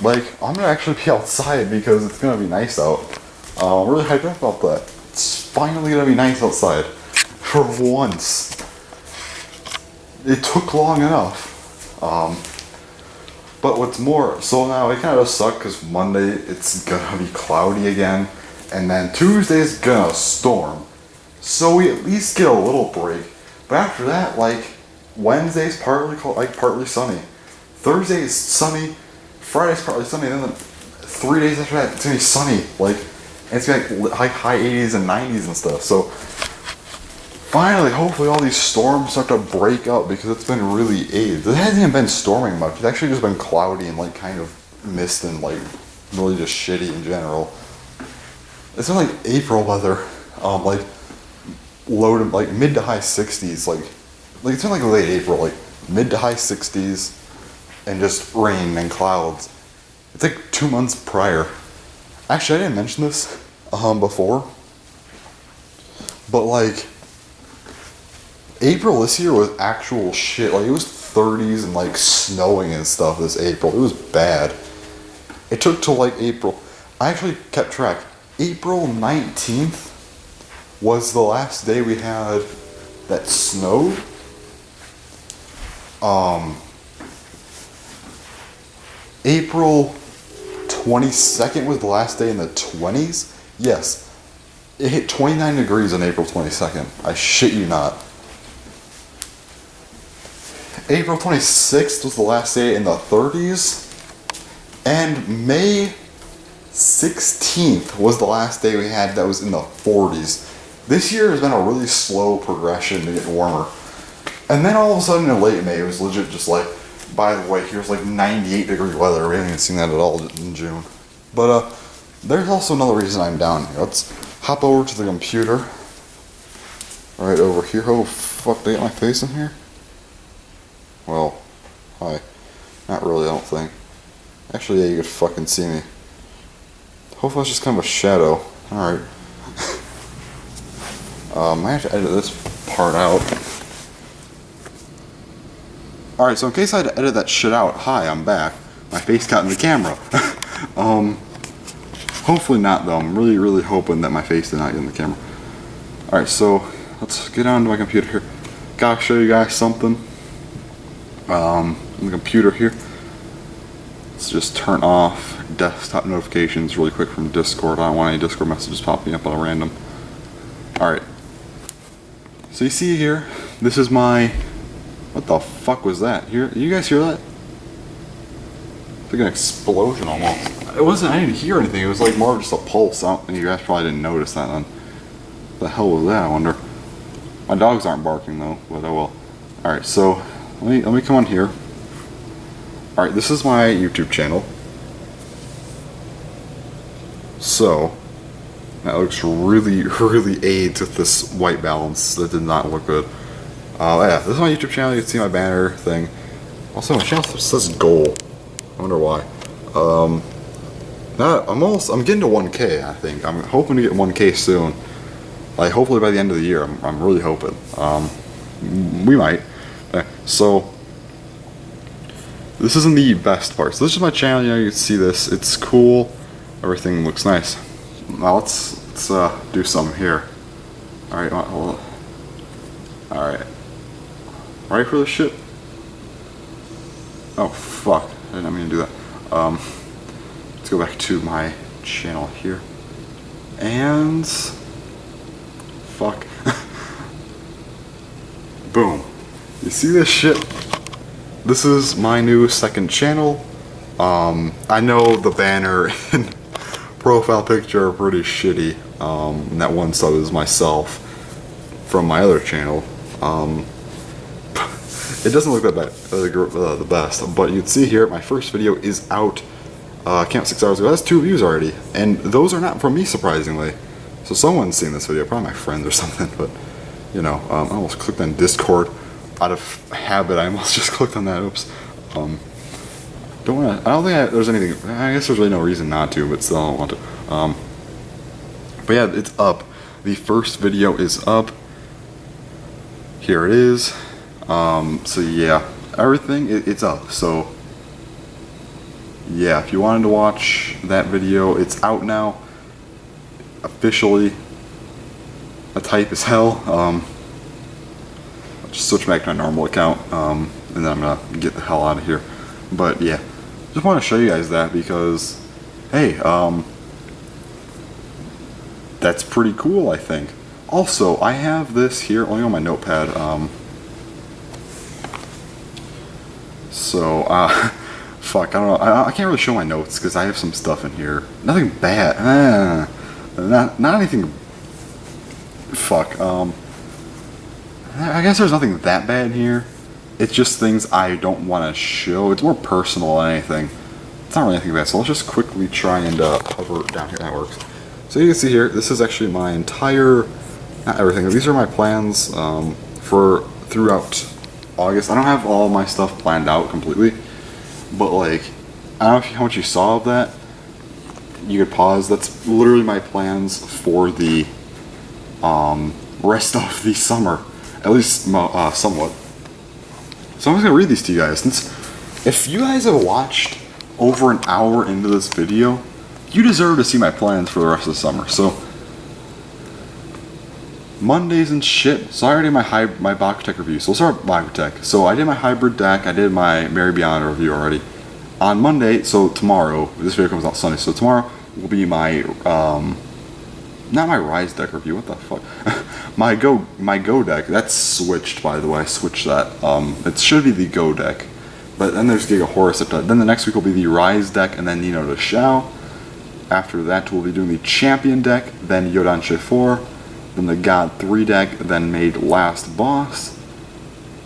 Like, I'm gonna actually be outside because it's gonna be nice out. I'm really hyped up about that. It's finally gonna be nice outside. For once. It took long enough. But what's more, so now it kind of sucks because Monday it's gonna be cloudy again, and then Tuesday's gonna storm. So we at least get a little break. But after that, like, Wednesday's partly sunny. Thursday's sunny. Friday's partly sunny. And then 3 days after that, it's gonna be sunny. Like, and it's gonna be like high 80s and 90s and stuff. So finally, hopefully all these storms start to break up because it's been really AIDS. It hasn't even been storming much. It's actually just been cloudy and like kind of mist and like really just shitty in general. It's been like April weather, like low to like mid to high 60s, like it's been like late April, like mid to high 60s, and just rain and clouds. It's like 2 months prior. Actually, I didn't mention this before, but like April this year was actual shit. Like it was 30s and like snowing and stuff this April. It was bad. It took till like April. I actually kept track. April 19th was the last day we had that snowed. April 22nd was the last day in the 20s. Yes, it hit 29 degrees on April 22nd. I shit you not. April 26th was the last day in the 30s. And May 16th was the last day we had that was in the 40s. This year has been a really slow progression to get warmer. And then all of a sudden in late May, it was legit just like, by the way, here's like 98 degree weather. We haven't even seen that at all in June. But there's also another reason I'm down here. Let's hop over to the computer. Right over here. Oh fuck, they got my face in here? Well, hi. Not really, I don't think. Actually, yeah, you could fucking see me. Hopefully it's just kind of a shadow. Alright. I have to edit this part out. Alright, so in case I had to edit that shit out, hi, I'm back. My face got in the camera. Hopefully not though. I'm really, really hoping that my face did not get in the camera. Alright, so let's get onto my computer here. Gotta show you guys something. On the computer here. Let's just turn off desktop notifications really quick from Discord. I don't want any Discord messages popping up on a random. Alright. So you see here, this is my... What the fuck was that? You guys hear that? It's like an explosion almost. It wasn't, I didn't hear anything. It was like more of just a pulse. And you guys probably didn't notice that then. What the hell was that, I wonder? My dogs aren't barking though, but I will. Alright, so let me come on here. Alright, this is my YouTube channel. So, that looks really, really AIDS with this white balance. That did not look good. Yeah, this is my YouTube channel. You can see my banner thing. Also, my channel says goal. I wonder why. I'm getting to 1K, I think. I'm hoping to get 1K soon. Like, hopefully by the end of the year. I'm really hoping. We might. So, this isn't the best part. So this is my channel. You know, you can see this. It's cool. Everything looks nice. Now let's do something here. All right, hold on. All right. Ready for this shit? Oh fuck! I didn't mean to do that. Let's go back to my channel here. And fuck. Boom. You see this shit? This is my new second channel. I know the banner and profile picture are pretty shitty. And that one sub is myself from my other channel. It doesn't look that bad, the best, but you'd see here my first video is out. Came out 6 hours ago. That's 2 views already, and those are not from me, surprisingly. So someone's seen this video, probably my friends or something. But you know, I almost clicked on Discord out of habit. I almost just clicked on that. Oops. I don't think there's anything. I guess there's really no reason not to, but still I don't want to. But yeah, it's up. The first video is up. Here it is. So yeah, everything it's up. So yeah, if you wanted to watch that video, it's out now. Officially. A type as hell. I'll just switch back to my normal account, and then I'm gonna get the hell out of here. But yeah, just want to show you guys that because, hey, that's pretty cool, I think. Also, I have this here, only on my notepad. Fuck, I don't know. I can't really show my notes because I have some stuff in here. Nothing bad. Not anything. Fuck. I guess there's nothing that bad in here. It's just things I don't want to show. It's more personal than anything. It's not really anything bad. So let's just quickly try and hover down here. That works. So you can see here, this is actually my entire, not everything. These are my plans for throughout August. I don't have all my stuff planned out completely, but like, I don't know how much you saw of that. You could pause. That's literally my plans for the rest of the summer, at least somewhat. So I'm just gonna read these to you guys. Since if you guys have watched over an hour into this video, you deserve to see my plans for the rest of the summer. So Mondays and shit. So I already did my Bakutech review. So we'll start with Bakutech. So I did my hybrid deck. I did my Mary Beyond review already. On Monday, so tomorrow, this video comes out Sunday, so tomorrow will be my, not my Rise deck review, what the fuck? my Go deck, that's switched, by the way, I switched that. It should be the Go deck, but then there's Giga Horus, then the next week will be the Rise deck, and then Nino to Shao. After that, we'll be doing the Champion deck, then Yodan 4, then the God 3 deck, then Made Last Boss.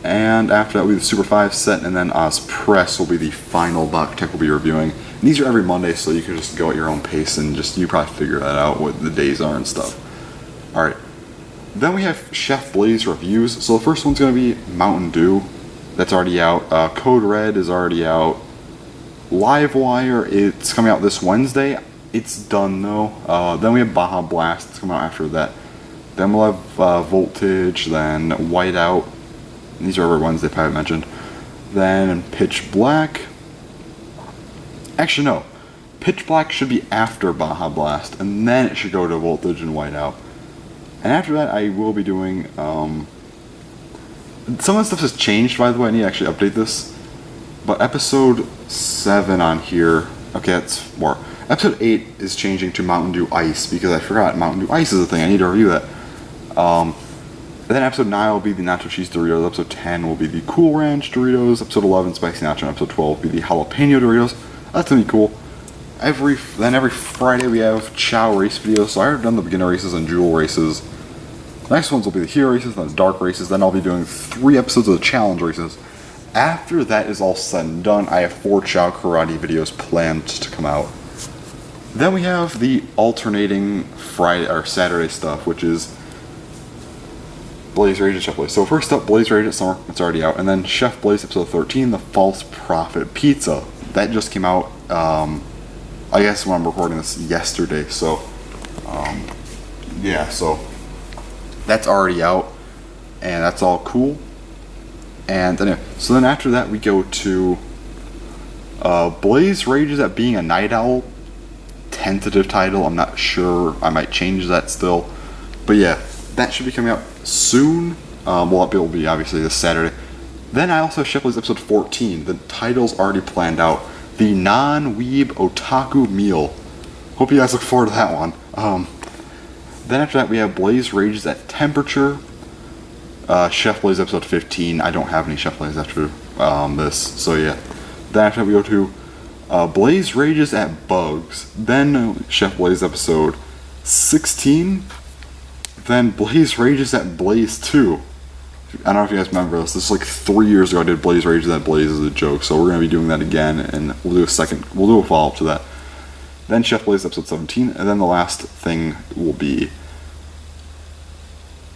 And after that will be the Super 5 set, and then Press will be the final Bakutech we'll be reviewing. And these are every Monday, so you can just go at your own pace and you probably figure that out, what the days are and stuff. Alright. Then we have Chef Blaze reviews. So the first one's going to be Mountain Dew. That's already out. Code Red is already out. Livewire, it's coming out this Wednesday. It's done though. Then we have Baja Blast. It's coming out after that. Then we'll have Voltage, then Whiteout. These are every Wednesday, I mentioned. Then Pitch Black. Actually, no. Pitch Black should be after Baja Blast, and then it should go to Voltage and Whiteout. And after that, I will be doing, some of the stuff has changed, by the way. I need to actually update this. But episode 7 on here, okay, that's more. Episode 8 is changing to Mountain Dew Ice, because I forgot Mountain Dew Ice is a thing. I need to review that. And then episode 9 will be the Nacho Cheese Doritos, episode 10 will be the Cool Ranch Doritos, episode 11 Spicy Nacho, and episode 12 will be the Jalapeno Doritos. That's gonna be cool. Every Friday we have Chow race videos, so I already done the beginner races and jewel races. The next ones will be the hero races, then the dark races, then I'll be doing 3 episodes of the challenge races. After that is all said and done, I have 4 Chow Karate videos planned to come out. Then we have the alternating Friday or Saturday stuff, which is Blaze Rage and Chef Blaze. So first up, Blaze Rage at Summer, it's already out, and then Chef Blaze episode 13, the False Prophet Pizza. That just came out, I guess when I'm recording this yesterday, so, yeah, so that's already out, and that's all cool. And anyway, so then after that we go to Blaze Rages at Being a Night Owl. Tentative title, I'm not sure, I might change that still, but yeah, that should be coming out soon. Well, it will be obviously this Saturday. Then I also have Chef Blaze episode 14. The title's already planned out. The Non-Weeb Otaku Meal. Hope you guys look forward to that one. Then after that we have Blaze Rages at Temperature. Chef Blaze episode 15. I don't have any Chef Blaze after this, so yeah. Then after that we go to Blaze Rages at Bugs. Then Chef Blaze episode 16. Then Blaze Rages at Blaze 2. I don't know if you guys remember this. This is like 3 years ago I did Blaze Rages at Blaze as a joke, so we're going to be doing that again, and we'll do a follow-up to that. Then Chef Blaze episode 17, and then the last thing will be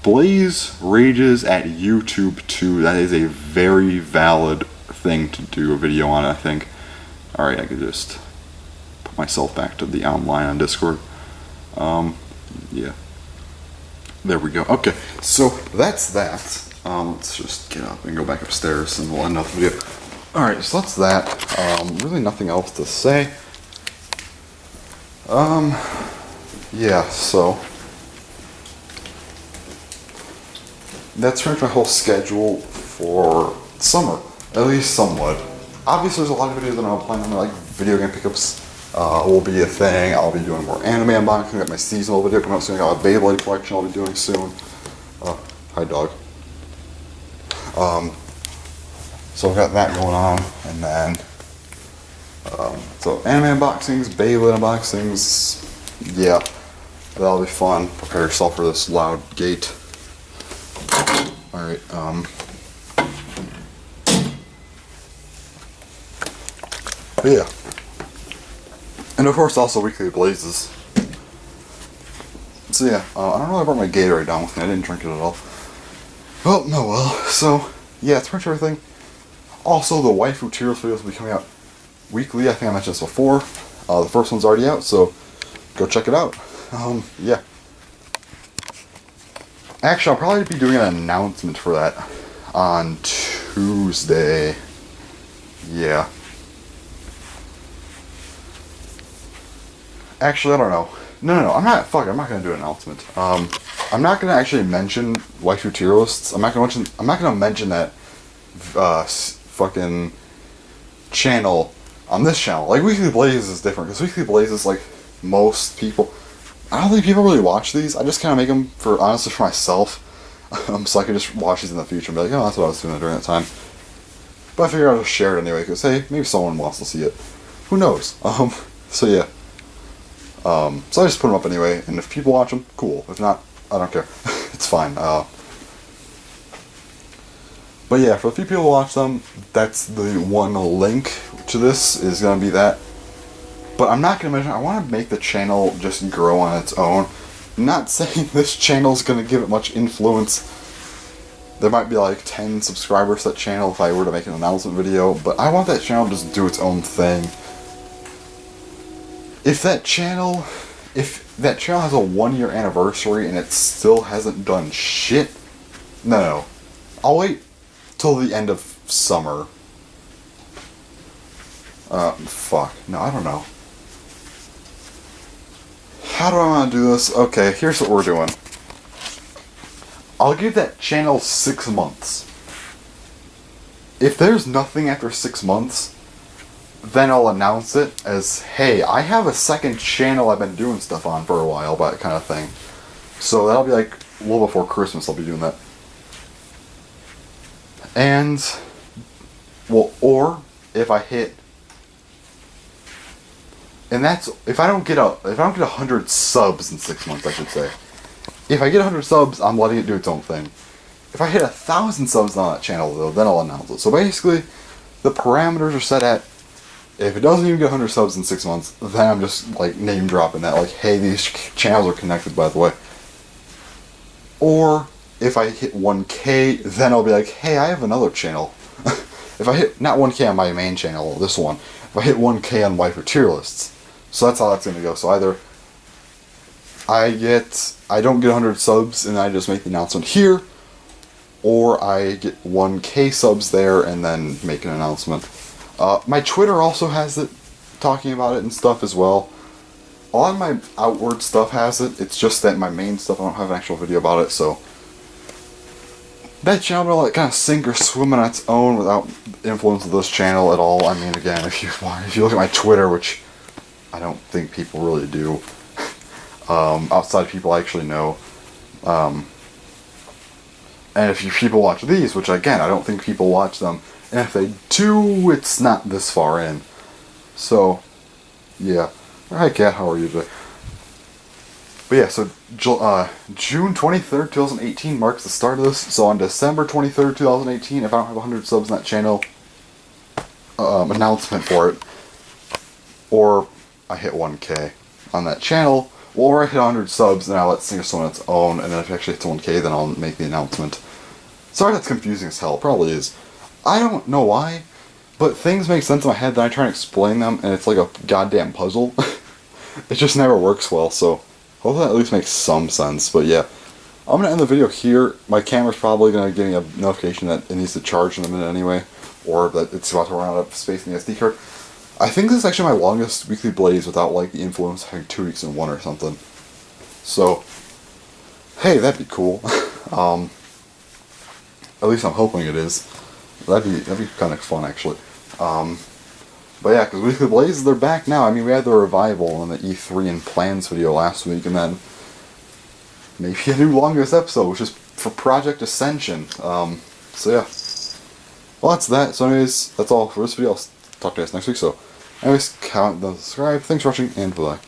Blaze Rages at YouTube 2. That is a very valid thing to do a video on, I think. Alright, I could just put myself back to the online on Discord. Yeah. There we go. Okay, so that's that. Let's just get up and go back upstairs and we'll end off the video. Alright, so that's that. Really nothing else to say. Yeah, so that's pretty much my whole schedule for summer. At least somewhat. Obviously, there's a lot of videos that I'm planning on, like video game pickups will be a thing. I'll be doing more anime unboxing. I got my seasonal video coming out soon. I got a Beyblade collection I'll be doing soon. Hi, dog. So I've got that going on, and then so anime unboxings, Beyblade unboxings, yeah, that'll be fun. Prepare yourself for this loud gate. All right. But yeah, and of course also weekly blazes. So yeah, I don't know if I brought my Gatorade down with me. I didn't drink it at all. Well, no, well. So yeah, it's pretty much everything. Also, the waifu Tears videos will be coming out weekly. I think I mentioned this before. The first one's already out, so go check it out. Yeah. Actually, I'll probably be doing an announcement for that on Tuesday. Yeah. Actually, I don't know. No, I'm not gonna do an announcement. I'm not gonna actually mention waifu tier lists. I'm not gonna mention that fucking channel on this channel. Like Weekly Blazes is different because Weekly Blazes, like most people, I don't think people really watch these. I just kind of make them for honestly for myself, so I can just watch these in the future and be like, oh, that's what I was doing during that time. But I figured I'll just share it anyway because hey, maybe someone wants to see it. Who knows? So yeah. So I just put them up anyway, and if people watch them, cool. If not, I don't care. It's fine. But yeah, for the few people who watch them, that's the one link to this is going to be that. But I'm not going to mention, I want to make the channel just grow on its own. I'm not saying this channel is going to give it much influence. There might be like 10 subscribers to that channel if I were to make an announcement video, but I want that channel to just do its own thing. If that channel has a 1-year anniversary and it still hasn't done shit, no. I'll wait till the end of summer. Fuck. No, I don't know. How do I want to do this? Okay, here's what we're doing. I'll give that channel 6 months. If there's nothing after 6 months, then I'll announce it as, hey, I have a second channel I've been doing stuff on for a while, that kind of thing. So that'll be like a little before Christmas I'll be doing that. And, well, or if I hit, and that's, if I don't get 100 subs in 6 months, I should say. If I get 100 subs, I'm letting it do its own thing. If I hit 1,000 subs on that channel, though, then I'll announce it. So basically, the parameters are set at, if it doesn't even get 100 subs in 6 months, then I'm just like name dropping that, like, hey, these channels are connected, by the way. Or if I hit 1K, then I'll be like, hey, I have another channel. If I hit, not 1K on my main channel, this one, if I hit 1K on waifu tier lists. So that's how that's going to go. So either I don't get 100 subs and I just make the announcement here, or I get 1K subs there and then make an announcement. My Twitter also has it, talking about it and stuff as well. A lot of my outward stuff has it, it's just that my main stuff, I don't have an actual video about it, so that channel will like kind of sink or swim on its own without the influence of this channel at all. I mean, again, if you look at my Twitter, which I don't think people really do, outside of people I actually know, and if people watch these, which again, I don't think people watch them, and if they do, it's not this far in. So, yeah. Hi, Kat, how are you today? But yeah, so June 23rd, 2018 marks the start of this. So on December 23rd, 2018, if I don't have 100 subs on that channel, announcement for it, or I hit 1K on that channel, or I hit 100 subs, and I'll let Sing on its own, and then if it actually hits 1K, then I'll make the announcement. Sorry that's confusing as hell, it probably is. I don't know why, but things make sense in my head, then I try and explain them, and it's like a goddamn puzzle. It just never works well, so hopefully that at least makes some sense. But yeah, I'm going to end the video here. My camera's probably going to give me a notification that it needs to charge in a minute anyway, or that it's about to run out of space in the SD card. I think this is actually my longest weekly blaze without like the influence of having 2 weeks in one or something. So, hey, that'd be cool. At least I'm hoping it is. That'd be kind of fun, actually. But yeah, because Weekly Blazes, they're back now. I mean, we had the revival in the E3 and plans video last week, and then maybe a new longest episode, which is for Project Ascension. So yeah. Well, that's that. So anyways, that's all for this video. I'll talk to you guys next week. So anyways, comment, subscribe. Thanks for watching, and bye.